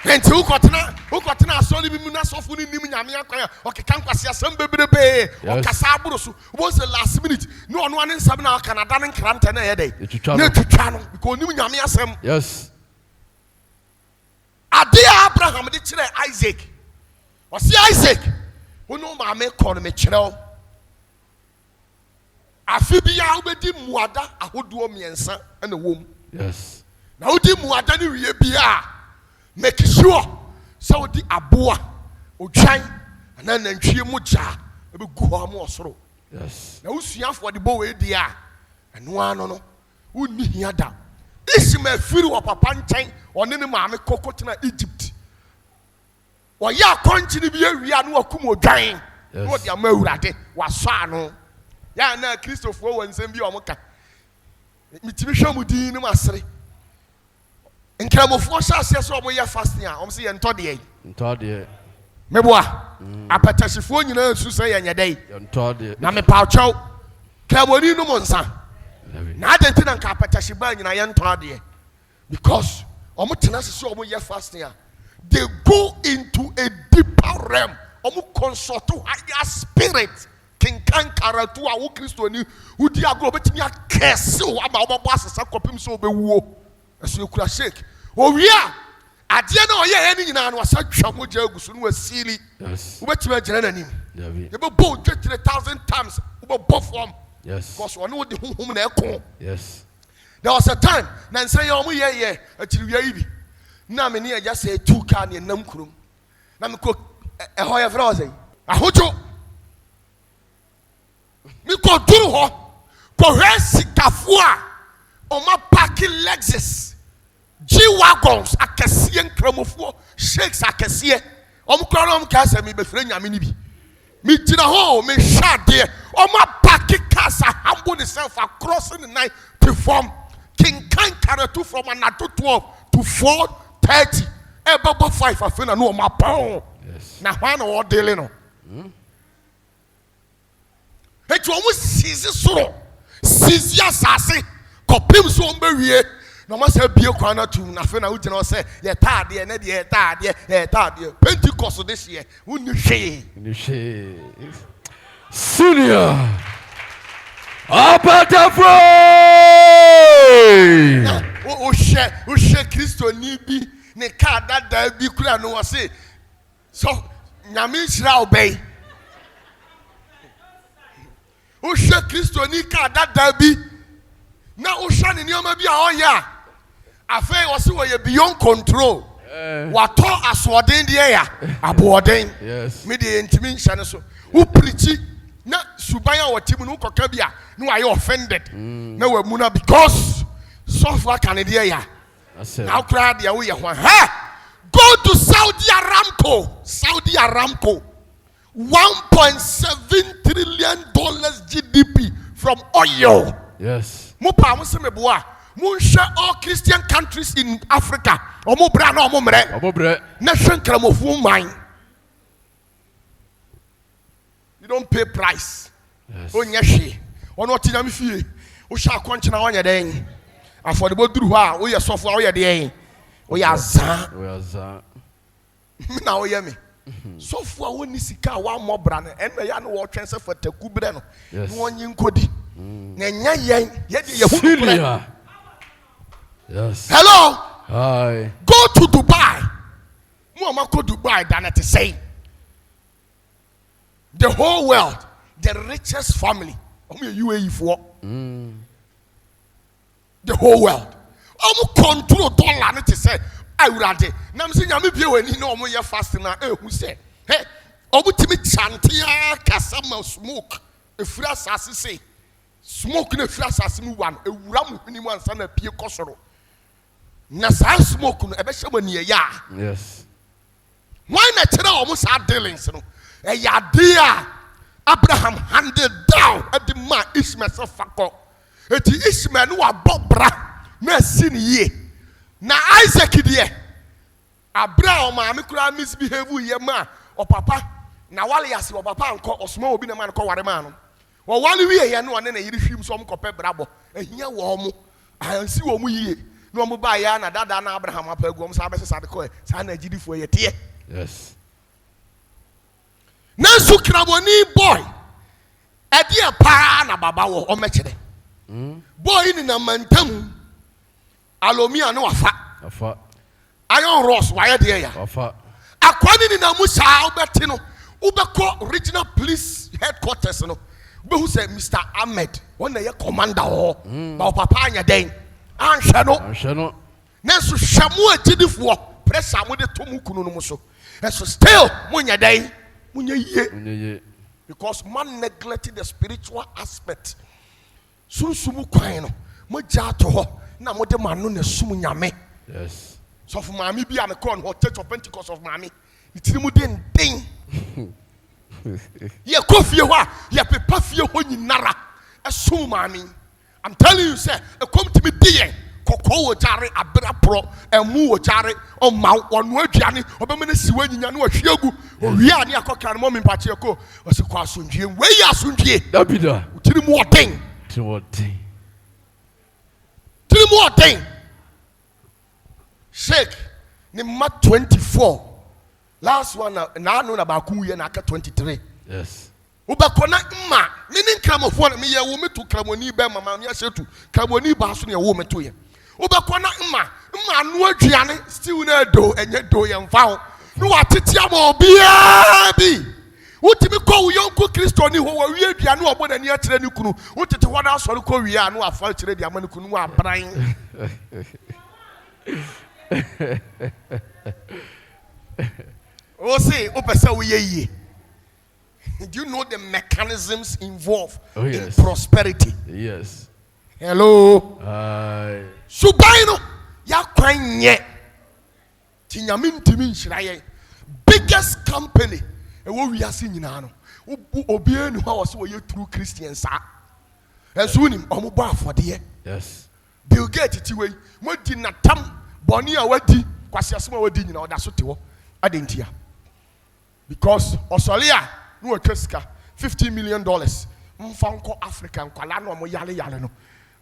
Enti ukotena asɔre bi mu na sɔfo ni nim nyame akwan ɔkeka nkwase asɛm bebrebe ɔkasa aboro so wo say last minute no ɔno ane nsɛm na Canada ne nkranta na yɛ dɛ na twitwa no because nim nyame asɛm. Yes. Ade Abraham de kyerɛ Isaac ɔsi Isaac Uno maame kɔ me kyerɛw. Afi bi ya wobɛdi muada ahodoɔ mmiɛnsa ɛna wɔm. Yes. Na wodi muada ne wie bi a make sure sɛ wodi aboa, odwan, ana nantwie mu gya ɛbɛgu hɔ mo ɔsoro. Yes. Na usuafo de bo we di a ɛno ano no wonni hia da. Ishmael firi wɔ papa nkyɛn ɔne ne maame kɔkɔ tena Egypt. Ɔyɛ akɔnkye ne bi awia no wakum odwan. Yes. No de ama Awurade wasɔ ano. Ya na Kristofo wɔ nsɛm bi ɔmo ka. Mitimi hwɛ mu din ne masere. Nkramofo hyɛ aseɛ sɛ ɔmo yɛ fasting a ɔmo sɛ yɛ ntɔ deɛ. Ntɔ deɛ. Meboa. Apatahyifoɔ nyinaa nsu sɛ yɛ nyɛ dɛ. Ntɔ deɛ. Na mepawkyɛw. Kramoni no mo nsa. Na adenti na nka apatahyiba nyinaa yɛ ntɔ adeɛ. Because ɔmo tena sɛ ɔmo yɛ fasting a they go into a deeper realm. Ɔmo consult higher spirit. Kinkan karatu a wo Kristoni udi agro betimi akese wo ama wo babo asesa kopim so obewuo. Eso ekura shake. Owia ade na oyɛ ɛni nyina no asa twa mogya agusu no asili. Yes. Wo betimi agyina nanim. David. You be bow 3,000 times. Wo be bow form. Yes. Because one wo de honhom na ɛko. Yes. There was a time na nsan ya omo yɛ akyiriwia yi bi. Na me ne agya sɛ 2 car ne nam kurom. Na me ko ɛhɔ yɛ fra wo sɛ. Ahojo mi ko duru hɔ ko hwɛ sikafo a ɔma parking Lexus G-wagons akɛseɛ nkramofo shakes akɛseɛ ɔmo kora na ɔmo ka sɛ mi bɛfrɛ nyame ni bi mi gyina hɔ mi hwɛ adeɛ ɔma parking cars a humble themselves across the night to form kinkan karatu from anato 12 to 4:30 ɛbɛbɔ 5 afei na no ɔma pɔn. Yes. Na hwan na wɔdele no. Eti omu sisi soro, sisi asase, kopim so ombewie. Na ma se bie kwa na tu na fe na ugina o se ye taade na de ye taade. Pentecost this year, wonni hwe. Ni she. Senior. Opatafuor. O hwe Kristo ni bi ne ka dada bi kura no wo se so nyame hira obey. Ushe Kristo ni ka dada bi na usha ni nioma bi a ɔyɛ a afei wɔse wɔyɛ beyond control watɔ asoɔden deɛ ya aboɔden. Yes. Me de ntimi nhyɛ ne so wo preachi na suban a wɔte mu no wokɔka bi a na wayɛ offended na wamu na because sɔfo aka ne deɛ ya na wokora deɛ woyɛ ho ha go to Saudi Aramco $1.7 trillion GDP from oil. Yes. Mupa musemeboa. Munsha all Christian countries in Africa. Omo bra na omo mre. Omo bre. Nation kramofu mine. You don't pay price. Yes. Onye hwe. Ono tinyam fie. Wo sha akɔnkyena onye den. Afɔdebo duru hɔ a wo yɛ sɔfo a wo yɛ den. Wo yɛ azan. We are za. Na wo yɛ me. So for woni sika wa mobra no en ya no wo twen se fataku bre no no onyi nkodi na nya yen ye de yehu. Yes. Hello. Hi. Go to Dubai. Mo ma ko Dubai than it say the whole world, the richest family UAE for the whole world control dollar it say awurade na me se nyame bie wani na omo ye fast na ehu se he obutimi chantia kasama smoke efura asase se smoke na efura asase mu wan ewura mu hini mu ansa na pie kosoro na sa smoke no ebe hye mani ya. Yes. Why na tira omo sa dealings no e ya dia Abraham handed down at the man Ishmael so fakọ eti Ishmael no abobra na sin ye. Na Isaac die Abraham maame kura misbehave ye ma o papa na wale yase o papa anko osoma obi na man ko ware ma no wo wale wie ye no ne na yiri hwim so mkope brabo ahia wo mo ansi wo mu yie no mo ba ya na dada na Abraham apagu mo sa abesesa de ko sa na agidifo ye tie. Yes. Na su kraboni boy ade pa na baba wo o mekere boy ni na mantam alomia no afa iron ross why dey ya afa akwani ni na musa obeti no Ubeko regional police headquarters no. Who say Mr. Ahmed one day commander or ba papa anya den. Anhwe no. Anhwe no. Nanso hwamu agidifo pressure mo de to mu kunu no so. And so still munya den. Munya ye. Because man neglected the spiritual aspect. Sunsumu kwan no. Mo ja to ho na mo de manu na sum nyame. Yes. So for mami bi am call no Church of Pentecost of mami. Itiri mu den. Ye kofie ho a ye pepa fie ho nyinara esum mami. I'm telling you say e come to me die kokko wo jare abra pro emu wo jare o ma onu aduane obema na siwa nyinya na wahwe agu owie ane akokra no mo mpache ko o se kwa asundwie we ya asundwie Dabida. Itiri mu oden. Three more thing. Shake. Number 24. Last one now no na ba ku ye na aka 23. Yes. Ubakona mma. Meaning kramofo na me ye wo metu kramoni be mama me asetu. Kramoni ba so na ye wo metu ye. Ubakona mma. Mma anu aduane still na do enye do ye mfa ho. No watete am obia bi. Utimi ko wo yonko Kristo ni ho wa wie aduane obo na ni akire ni kunu. Utete ho na asori ko wie anu afa akire di amani kunu wa abran. Oh, say, do you know the mechanisms involved in prosperity? Yes. Hello. Subaino, ya kwanye. Tinyamin timin shiraye. Biggest company. Ewo wiase nyina no. Obie nu ha wo se wo ye true Christians sa. Esunim omubo afode. Yes. Bill Gates ti we. Mo di natam boni a wadi kwase asema wadi nyina oda so te wo. Adentia. Because Australia no atwaska $50 million mfa nko Africa nkwala no mo yale no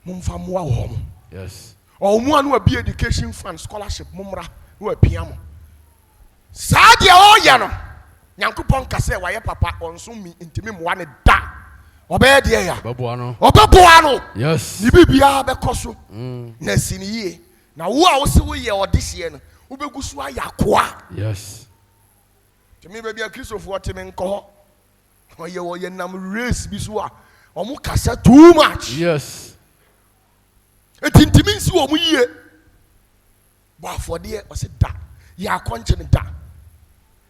mfa moa wo mo. Yes. O mo anu abi education fund scholarship mumra no apia mo. Sadia o ya no Nyankopon kase wa ye papa onso mi ntimi moa ne da. Obe de ya. Obeboa no. Yes. Ni bibia be koso. Na siniye. Na wo a wo se wo ye odihye no. Ubegusu ayakoa. Yes. To me baby a Christopher timi nko ho ye nam race bi so a omo kasa too much. Yes. Etintimi nsi wo mu yie ba afode o se da ya konche ne da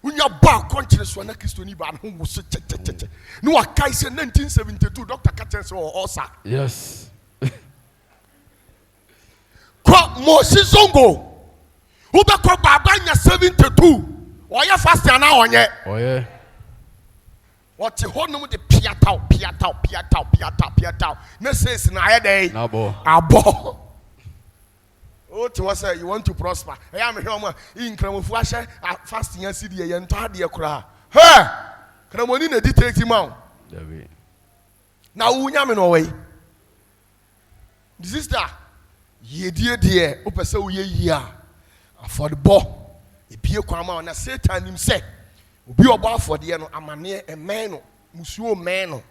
unya ba konche so na Kristo ni ba no wo so che no wa kai se 1972 Dr. Katense o osa. Yes. Ko Moses Zongo Ubeko baba nya 72 oya fast na onye oye what honum de piatao na says na ayede abo oh to was say you want to prosper I am here am in kramofu ahye fast nya sidi ye nto ade kura he kramoni na detect man David na wunya me no we sister ye die opese wo ye yi a affordable ebie kwama na Satan nim se obi obo afode no amane emen no musuo men no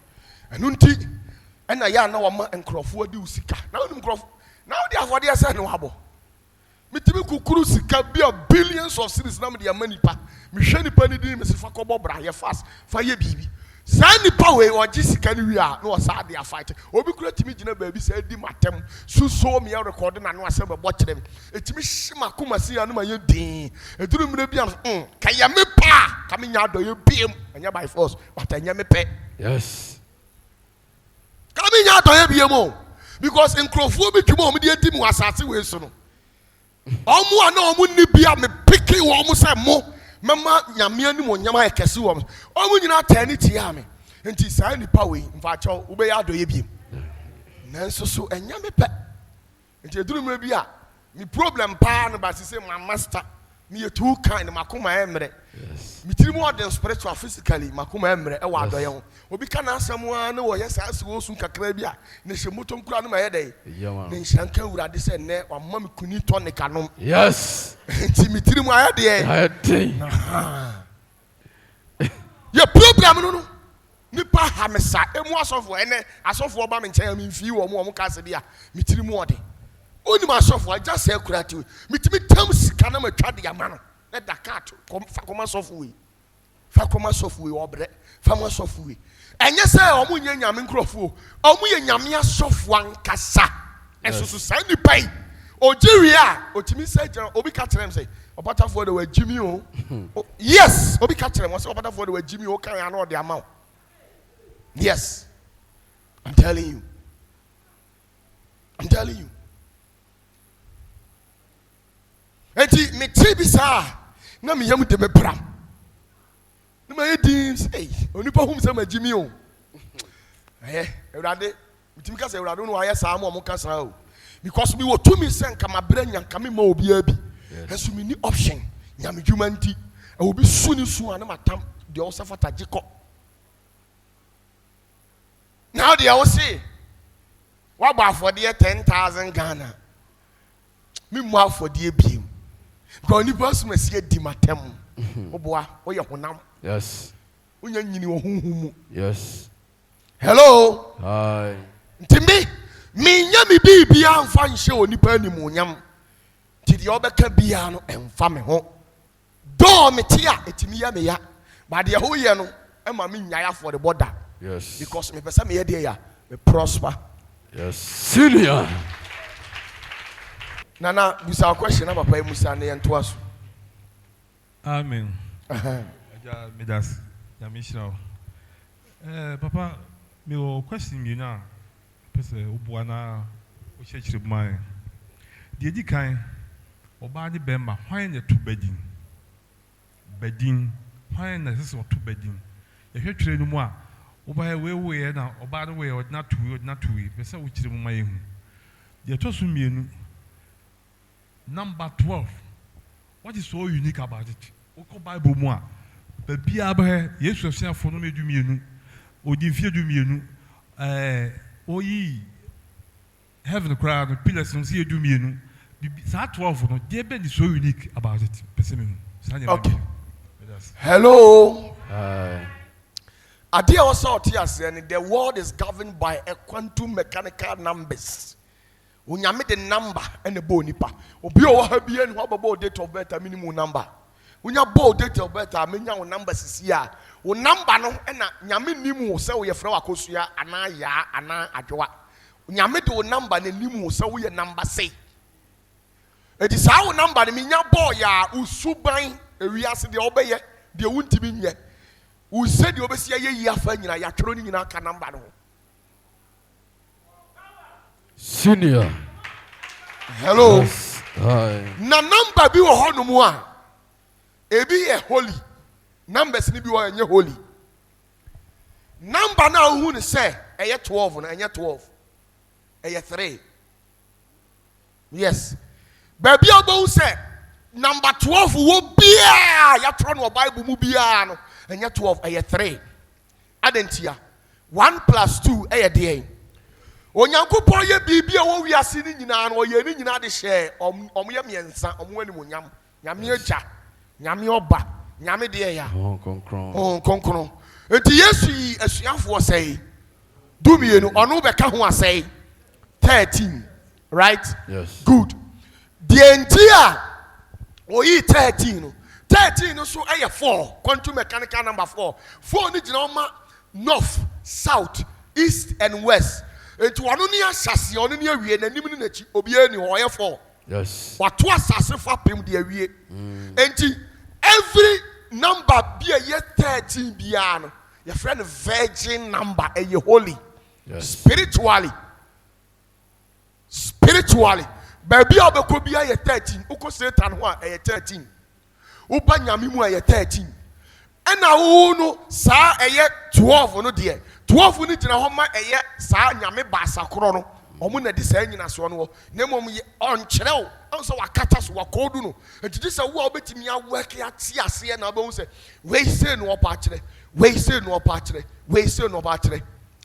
enu nti ena ya na wo ma enkrofo adi usika na onim krofo na odi afode ese ne wabo mitimi kukuru sika bia billions of cedis na me de amanipa me hwe nipa ni di me se fa kobo bra ye fast fa ye bibi sa nipa we oji sika ni wi a no sa de fight obi kura timi gina baabi sa di matem suso me record na no ase be bo kire etimi hima kuma si anu ma ye din eduru mire bia ka ya me pa ka me nya do ye biem anya by force but anya me pe. Yes. Ka me nya do ye biem o because enkrofo bi twimo o me de di mu asase we so no omo ana omo ni bia me piki wo omo se mo mama nyame anim onyama ekese wo omo nyina tani tia me enti sai nipa we mfa chaw wo be ya do ye biem nanso so enya me pe enti eduru me bia mi problem pa no ba se my master me ye too kind makoma emre. Yes. Mi tiri mo den spiritual physically makoma emre e wa do ye ho obi kana asem a na wo ye sa se wo sun kakra bia na hye motom kura no ma ye dey na hyanka urade se ne wa mama mi kuni tonic anom. Yes. Enti mi tiri mo aye dey ye problem no nipa hamesa emu asofo ene asofo oba me nchen mi mfi wo mo ka se dia mi tiri mo ode oni ma asofo aja se kurati mi timi tam sika na ma twa de ama no na dakato kom fa kom asofo we Fakoma software obre. Fama software. Enye se omu nye nyame nkrofo. Omu ye nyame asofo ankasa. Enso so sa ni pai. Ojiri a otimi se jira obi ka kire say Opatafuor de wa jimi o. Yes, obi ka kire mo say Opatafuor de wa jimi o kan ya na ode ama. Yes. I'm telling you. I'm telling you. Enti me tibi sa na me yam de me bram. Na me edins hey, onipa hum say ma jimi o. Ewrade, mitimi ka say ewrade no wa yes am o ka sa o. Because me wo to me say nka ma bra nya nka me ma obi abi. Enso me ni option. Nya me dwuma nti. E obi su ni su an matam de o safata jiko. Now they will say, what about for the 10,000 Ghana? Me more for the beam. Because you must see Dimatem. Oh boy, oh your honam. Yes. Yes. Hello. Hi. To me yami be beyond fun show ni penny munyam. Did the other cabiano and family home? Do me tia, etimiya me ya. But the whole year no, and my mean yaya for the border. Yes. Because me person me idea me prosper. Yes. Senior. Nana, this our question about pay Musa and to us. Amen. Medas, Yamishna. Papa, me question you now. Pese Ubuana, Uchech of mine. The Edikai, Obadi Bemba, why in the two bedding? Bedding, why in the two bedding? If you train more. Oba we na oba the way or not to pesa which the my the tosu mienu number 12. What is so unique about it? Oko Bible mo a baby aba Yesu afia fo no medu mienu odi fie du mienu oyi heaven crowd the pillars no see edu mienu sa 12 no dey be so unique about it pesa me okay. Hello. Hi. Idea also tears and the world is governed by a quantum mechanical numbers. When you make the number and the bonipa, obi o habi and what about date of birth minimum number. When you bold date of birth, I mean your numbers is here. O number no and nyame nimu say we fra wakosia ana ya ana adwa. Nyame de o number ne nimu say we number say. It is how number ne nya boy ya usuban ewiase de obeye de wuntimi nye. We said you obviously a year for you, you're throwing in our number. Senior. Hello. Yes. Hi. Na number be a no more. Ebi a holy. Numbers ni be one holy. Number now who say a year 12 and a year 12. A year 3. Yes. Baby about say number 12 will be a ya turn or Bible mubiano. And yet 12, a 3. Adentia 1 + 2, a day. When Yanko Poye Bibi, we are sitting in an or ye in other share, or Yamiansa, or Mwenimuyam, Yamia, Yamioba, Yamidea, oh, Concron. And yes, as Yamfor say, do me, or no Becahua say 13, right? Yes. Good. The entire or ye 13. 13 so I 4 quantum mechanical number 4 ni jinoma north south east and west etu wanu ni asase onu ni awie na nim ni nachi obi ani ho 4 yes wato asase fa pem de awie enti every number be a 13 bia no your friend virgin number a holy yes spiritually baby obeko bia 13 uko satan ho a 13 Uba nyame mu aye 13 ena wo no saa eye 12 no de 12 ni gina ho ma eye saa nyame baasa koro no omo na di saa nyina so no na mom on kyerɛw anso wakata so wakodu no entidi sɛ wo a obetimi awake ate ase na ba hu sɛ we say no opa kyerɛ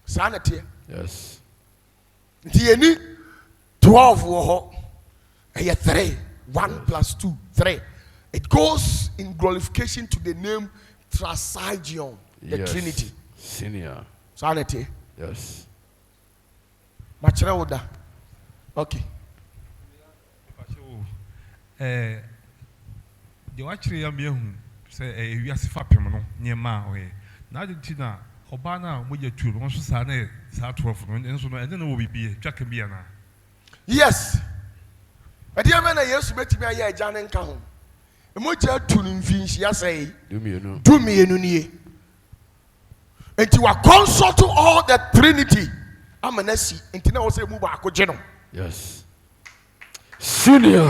saa na te yes nti eni 12 wo ho eye 3 1 + 2 3. It goes in glorification to the name Trisagion, the yes. Trinity. Senior. Sanity. Yes. Machira oda. Okay. The watcher yam say we are fapim near ma way. Now the tina, Obana, with your two, one Susane, South 12, and so I don't know what be Jack and Biana. Yes. A dear man, I used to bet me a Jan and Kahom. A moja tuning fish, yes, say, Do me, you know. do me a nunny. And you are consult to all the Trinity. I'm an essay, and Tina was a move back with General. Yes. Senior.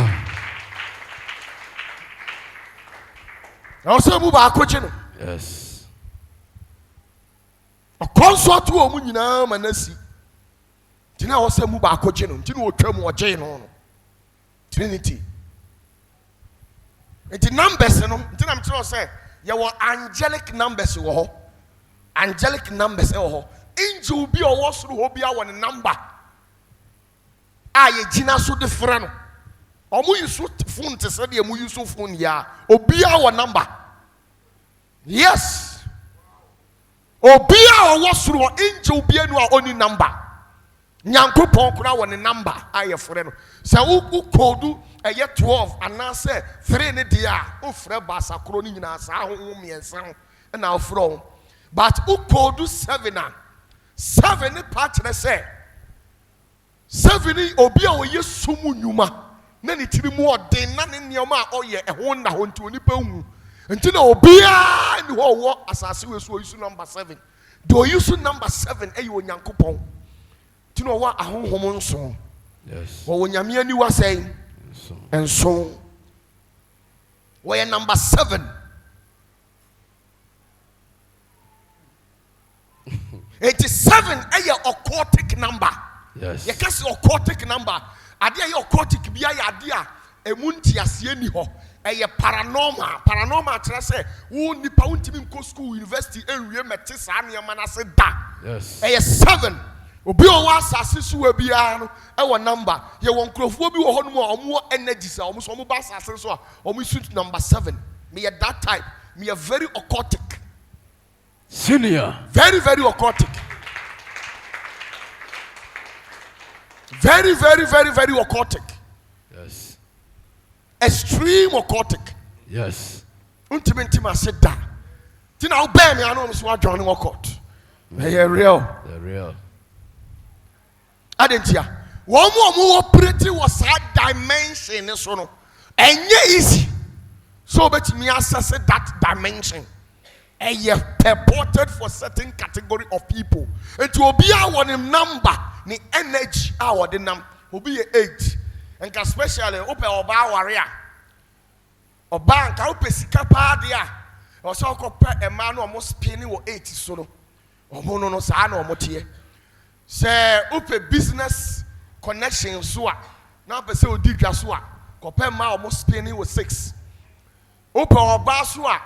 I also move back with General. Yes. A consult to a munina, man, essay. Tina was a move back with General. Tina will come or Jane on Trinity. And the numbers, you know, I'm trying to say, you were angelic numbers, angelic numbers, angel be or was through Hobia one number. I Gina so different. Omu use phone to say the use phone ya. Obia our number. Yes. Obia or was through angel be no only number. Nyanko pon one number. I friend. So who code a year 12 and now say 3 in the dia. Oh, Fred Bassa crony in us. And now from. But who code 7? 7 part say 7 obia we yesumu nyuma na ni tiri mu ɔden na ne nneɛma a ɔyɛ ɛho na ho nti onipa hu nti na obia ni hɔ wɔ asase we so use number 7 do use number 7 ɛyɛ onyankopɔn nti na ɔwɔ ahonhom nso Yes. wɔ onyame ani wa sɛn nso wɔyɛ number 7 87 ɛyɛ occultic number. Yes. You can see occultic number. Adia your occultic be idea. A munti asie ni ho. A paranormal. Paranormal try say who nipa untimi go school university area mete saa nneɛma na se da. Yes. A 7. Obi o wa asase so we bia no e wo number. Ye won krofo bi wo ho no mo omo energy sa omo so omo ba asase so a omo suit number 7. Me that type. Me a very occultic. Senior. Very occultic. Very occultic. Yes. Extreme occultic. Yes. Untima said that. Tina obey me, I know Miss Johnny occult. They are real. They're real. I didn't hear. One more pretty was that dimension. So, and yeah, easy. So, but me assess that dimension. And you purported for certain category of people. And to be our number, the energy, our the number will be 8. And especially open oba warrior. Or bank, I open sikapadia. Or so compare a man almost spinning or 80 solo. Or mono sano or motie. Say open business connection swa. Now person will dig swa. Compare man almost spinning with 6. Open oba swa.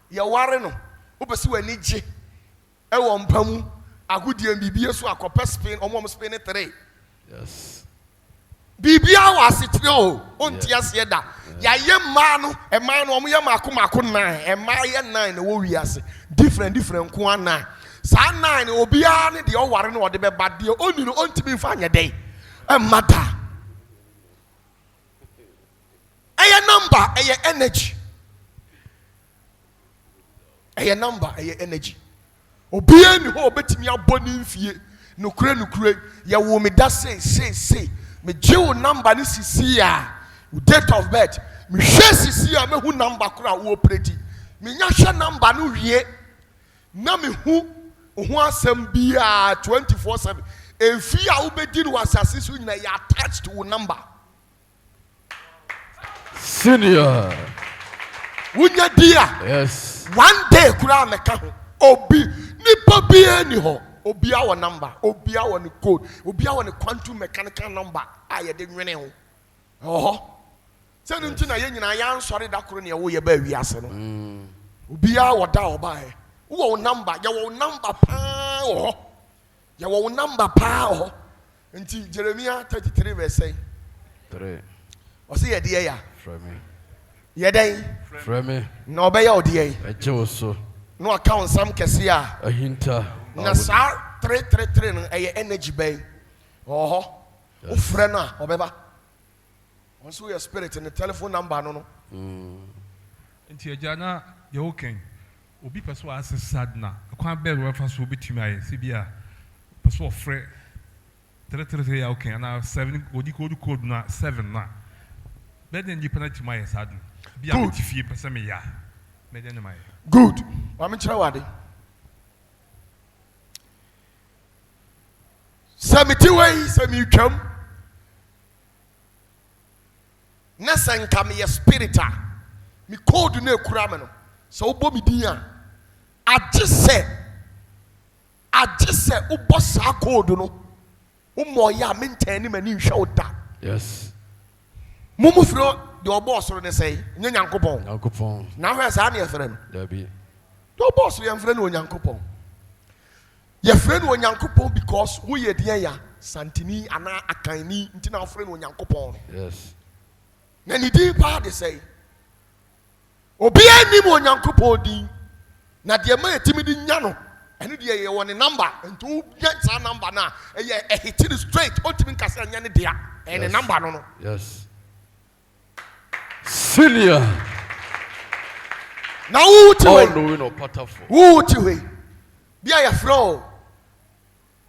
Ya wareno. Opesi wani je e wo mpamu agudie bibie so akopɛ spin omo spin 3. Yes. Bibia wa setire o onti ase da ya ye ma no e ma no omo ye mako 9 e ma ye 9 na wo wiase different nko ana sa 9 obia ne de o ware no de be ba de oni no ontimi fa anya den e mata eye number eye energy. A number, a energy. Obey ni ho betimi aboni mfie. Nukure. Ya wo me da say. Me jew number ni sisi ya. Date of birth. Me hwe sisi ya me hu number kura wo operate. Me nya hwe number no wie. Na me hu asem bia 24/7. Efi a wo bedi no asase so nyina ya attached to number. Senior. Wunya dia. Yes. One day kura meka ho obi nipa bi ani ho obi our number obi our code obi our quantum mechanical number aye de nwene ho se no ntina ye nyina ya nsori da koro ne wo ye ba wiase no obi our da obae wo number ya wo number pa ho ya wo number pa ho nti Jeremiah 33 verse 3. o se ye de ya From me. Yedai From me. no be ya odi I chose no account some kese a a hinter. na sa 333 no eye energy bay o frɛ no a ɔbɛba onso your spirit in the telephone number no nti agya na yɛ woken obi pɛ so asɛ sad na kwan bɛɛ no wɔfa so obɛtumi ayɛ sɛ bi a pɛ so ɔfrɛ 333 yɛ woken anaa 7 odi code na 7 na bɛdɛ nnipa no atumi ayɛ sad no bi a mete fie pɛ sɛ meyɛ a bɛdɛ ne mayɛ good wame kyerɛ wade sɛ mete wei sɛ metwam na sɛ nka meyɛ spirit a me code no akura me no sɛ wobɔ me din a agye sɛ wobɔ saa code no womɔ yɛ a mentɛn ne m'ani nhwɛ wo da Yes. momu firi deɛ ɔbɔ ɔsoro ne sɛe nyɛ nyankopɔn Nyankopɔn. na hwɛ saa ne yɛfrɛ no Dabi. deɛ ɔbɔ ɔsoro yɛmfrɛ no onyankopɔn yɛfrɛ no onyankopɔn because woyɛ deɛ ya santini anaa akanni nti na wofrɛ no onyankopɔn no Yes. na ne din paa de sɛe obiara nim onyankopɔn din na deɛ ma yɛtumi de nya no ɛno deɛ yɛwɔ ne number nti wonya saa number no a ɛyɛ ɛhiti no straight ɔntumi nka sɛ ɛnyɛ ne dea ɛyɛ ne Yes. number no no Yes. Senior. na wowote All wei knowing Opatafuor. wowote wei bia yɛfrɛ o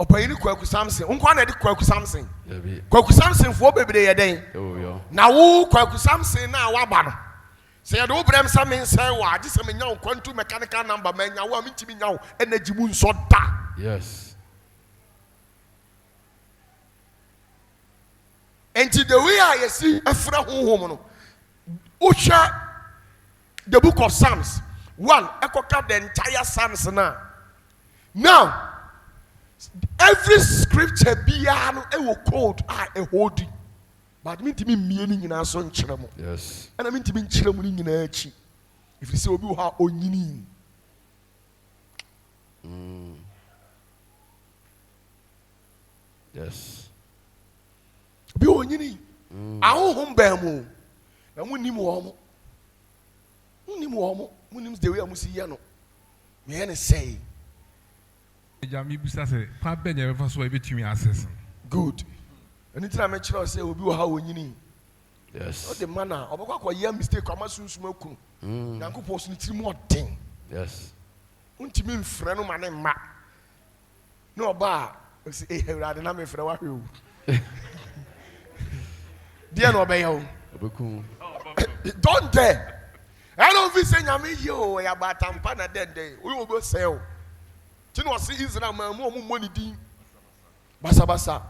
ɔpanyini kwaku samson nkwa na ɛde kwaku samson Dabi. kwaku samson foɔ bebree yɛ dɛn Oh, yo. na wo kwaku samson na waba no sɛ yɛde wo brɛm sɛ mensɛe wɔ agye sɛ menya wo kwantu mechanical number manya wo a mentimi nya wo ɛna gyi mu nsɔ da Yes. enti the way a yɛsi ɛfrɛ honhom no wohwɛ the book of Psalms 1 ɛkɔka the entire Psalms now every scripture biara no ɛwɔ code a ɛhɔdi but mentimi mmie no nyinaa so nkyerɛ mo Yes. ɛna mentimi nkyerɛ mo no nyinaa akyi ɛfiri sɛ obi wɔ ha a ɔnyini Yes. obi wɔ ɔnyini ahohom bɛn mu na monim wɔ mo monim the way a mosi yɛ no meyɛ ne sɛe agya mebusa sɛ kwan bɛɛ ne yɛbɛfa so a yɛbɛtumi asɛs good ɛno nti na mekyerɛ wo sɛ obi wɔ ha ɔnyini Yes. ɔde ma no a ɔbɛkɔ akɔyɛ mistake ama sunsum akunu nyankopɔn so ne tiri mu ɔden Yes. wontumi mfrɛ no ma ne mma ne ɔba a ɔsi awurade na mefrɛ wahwɛ o deɛ na ɔbɛyɛ wo Obeku. don't dare ɛna ofi sɛ nyame yi o ɛyɛ abatampa na dɛndɛn woyɛ wobɛsɛe o nti na ɔse Israel ma mu ɔmo mmɔ ne din basabasa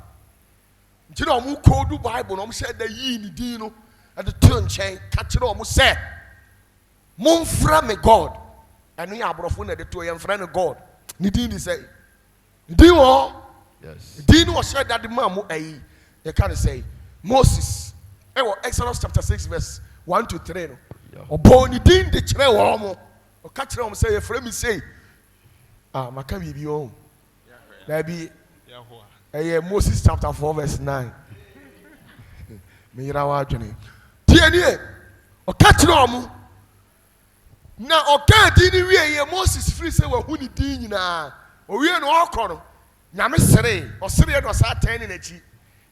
nti na ɔmo koodu Bible na ɔmo hyɛ da yii ne din no ɛde to nkyɛn ka kyerɛ ɔmo sɛ momfrɛ me God ɛno yɛ aborɔfo na ɛde to yɛmfrɛ no God ne din de sɛ ne din wɔ hɔ Yes. ne din no ɔhyɛ da de maa mo ayi yɛka ne sɛ Moses ɛwɔ Exodus chapter 6 verse 1 to 3 no Yeah. ɔbɔ ne din de kyerɛ wɔn mo ɔka kyerɛ wɔn sɛ yɛfrɛ me sei maka biribi wɔ ho daabi ɛyɛ Moses chapter 4 verse 9 meyera w'adwene tie nie ɔka kyerɛ wɔn mo na ɔka din no wie yɛ Moses firi sɛ wahu ne din nyinaa owie no ɔkɔ no nyame seree ɔseree na ɔsaa tɛn ne n'akyi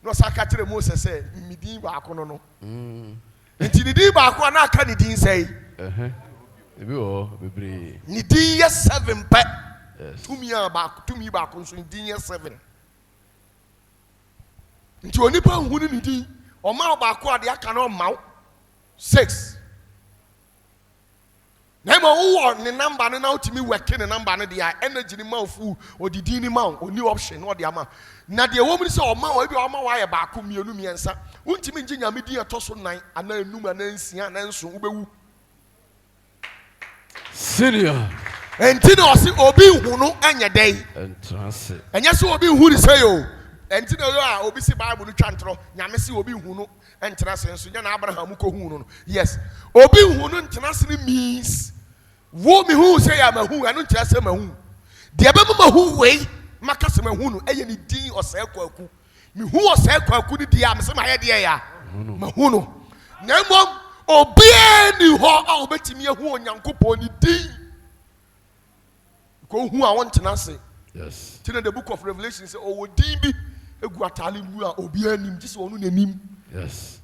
na ɔsaa ka kyerɛ Moses sɛ me din baako no nti ne din baako a na aka ne din sɛe Ebi wɔ bebree. ne din yɛ 7 pɛ Yes. tumi baako nso ne din yɛ 7 nti onipa nhu ne din ɔma wo baako a de aka no ɔma wo 6 na ma wowɔ ne number no na wotumi wɛke ne number no deɛ a energy ne ma wo fu ɔde din ne ma wo ɔni option na ɔde ama na deɛ wɔm ne sɛ ɔma wo ebi a ɔma wo ayɛ baako mmienu mmiɛnsa wontumi ngye nyame din ɛtɔ so 9 anaa enum anaa nsia anaa nson wobɛwu Senior. enti na ɔse obi hu no ɛnyɛ dɛn Entrance. ɛnyɛ sɛ obi hu ne sɛ o enti na yɛ a obi si Bible no twa ntorɔ nyame sɛ obi hu no ɛntena se nso nyɛ na Abraham kɔ hu no no yes obi hu no ntena se no means wo me hu sɛ yɛ mahu ɛno nkyerɛ sɛ mahu deɛ bɛma mahu wei maka sɛ mahu no ɛyɛ ne din ɔsɛe kwaku mehu ɔsɛe kwaku no deɛ a mesɛ mayɛ deɛ yɛ a mahu no na mmom obiara ni hɔ a wobɛtumi ahu Onyankopɔn ne din kò hu a wɔntena ase. Yes. Tina the book of Revelation sɛ ɔwɔ din bi egu ataale mu a obiara nim gye sɛ ɔno n'anim. Yes.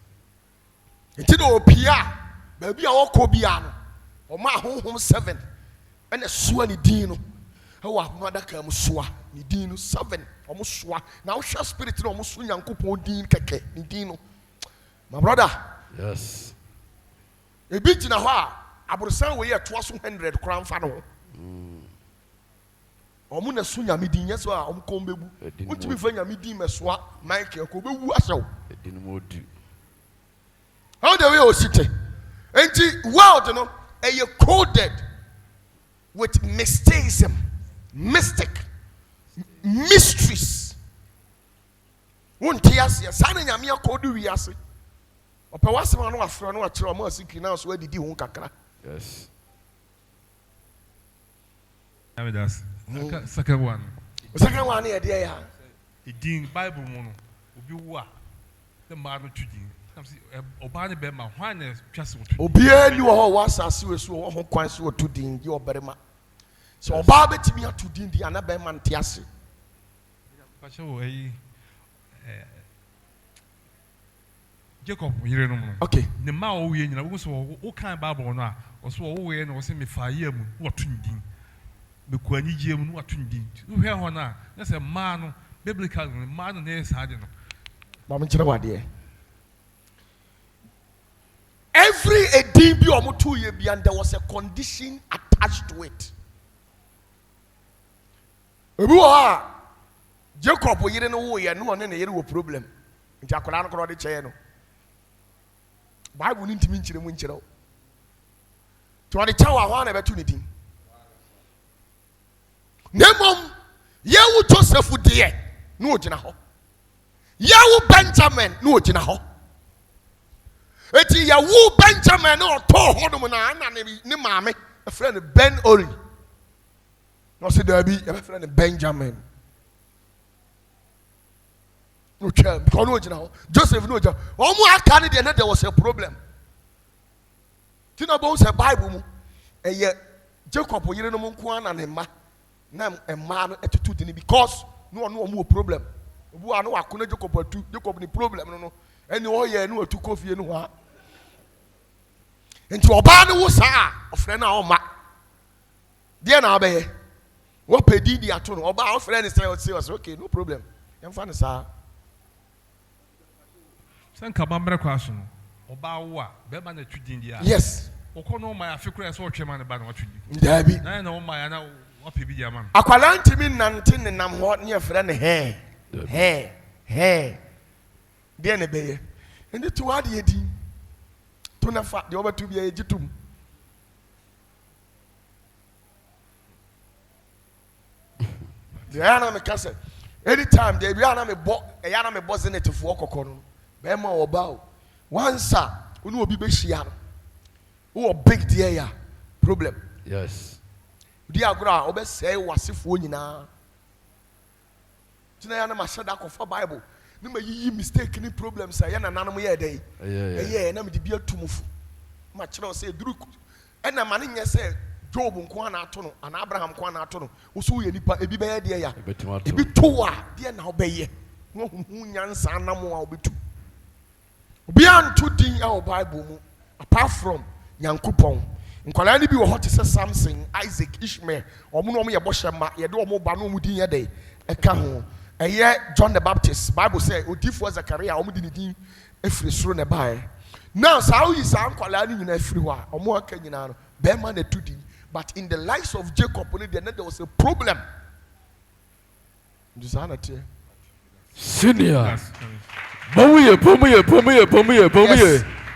Nti na opia baabi a wɔkɔ bia no Oma honhom 7 and a swan dino. How are mother come swa, Nidino 7, almost swa. Now shall spirit almost swing and couple din keke, Nidino. My brother, Yes. a bit in a while, I would say we are 200 crown funnel. Omuna sunya midin so a omkombebu. Utimi fanya midin meswa Michael ko bewu asaw. Edin mo du. How the way o site. Enti world no e coded with mysticism, mystic, mysteries. Wonte ase sana nyame akodu wiase. Opa wasema no afro no akere o ma sikri na so adidi ho kakra. Yes. Second one. The second one here there ya. In Bible mono, obi wa. The man no tudin. Oba ne be ma hwan na twase wotu. Obi ani wo ho wasase we so wo ho kwan so wotu din ye oberema. So oba betimi atu din di ana be man tiase. Pa cho Jacob yire no mo. Okay. Ne ma o wie nyina wo so wo kan Bible no a, wo so wo we no wo se me fa ye mu wotu din. Bekwani jiem no atundi uhwe ho na na se ma no biblical ma no na esade no Ba me kire wade every edin bi omo 2 year bi and there was a condition attached to it. Ebi wo ha Jacob yire no wo ye no ne yire wo problem nti akola no kro de cheye no Bible ni ntimi nkire mu nkire o to de chawa ho na betu ni din Nemom, yewu Joseph deɛ no ogina hɔ. Yewu Benjamin no ogina hɔ. Eti yewu Benjamin no ɔtɔ hɔ no na ana ne maame a friend Ben Ori. No se dabi a friend Benjamin. No child because no ogina hɔ. Joseph no ogina. Omo aka ne deɛ there was a problem. Tina bo se Bible mu eye Jacob yire no mo nko ana ne ma. Na a man attitude in because no more problem. Who are no akuna Jacob ni problem no. Any all year no to coffee no ha. Into oba no wo sa ofre na o ma. Dia na be. Wo pedi di ato no oba ofre ni say okay no problem. Em fa ne sa. San ka ba mre kwa so no. Oba wo a be ma na tudin dia. Yes. Okono ma afikura so otwe ma ne ba na otudi. Dabi. Na o ma ya na opebi dia man. Akwala ntimi nante ne nam ho ne afre ne he. Dia ne beye. Ndi to ade edi. To na fa de obatu bia egitum. Dia na me kase. Anytime they be na me bo, ya na me bozinete fo kokko no. Be ma oba o. Once unu obi be hia no. Wo big dear ya problem. Yes. Di agora obesey wasefo nyina. Tina ya na ma sheda kofa Bible. Ni ma yi mistake ni problem say ya na nanom ye dey. Eh na me di bia tumufo. Ma kire o say duru. E na ma ne nye say Job nko na ato no, ana Abraham nko na ato no. Wo so ye nipa ebi be ye dey ya. Ebi to a dey na obeye. Wo hu nyansa anam a obetu. Obi anto din a Bible mu apart from Nyankopɔn. Nkwala ni bi wo hot say Samson, Isaac, Ishmael. Omo no omo ye bohema, ye de omo ba no omo din ye dey. Eka ho. Eye John the Baptist. Bible say odifo Zachariah omo din din efiri soro ne bae. Now sao yi sa nkwala ni nyina efiri ho a omo aka nyina no be ma na tudi. But in the lives of Jacob there was a problem. Senior. Pomuye.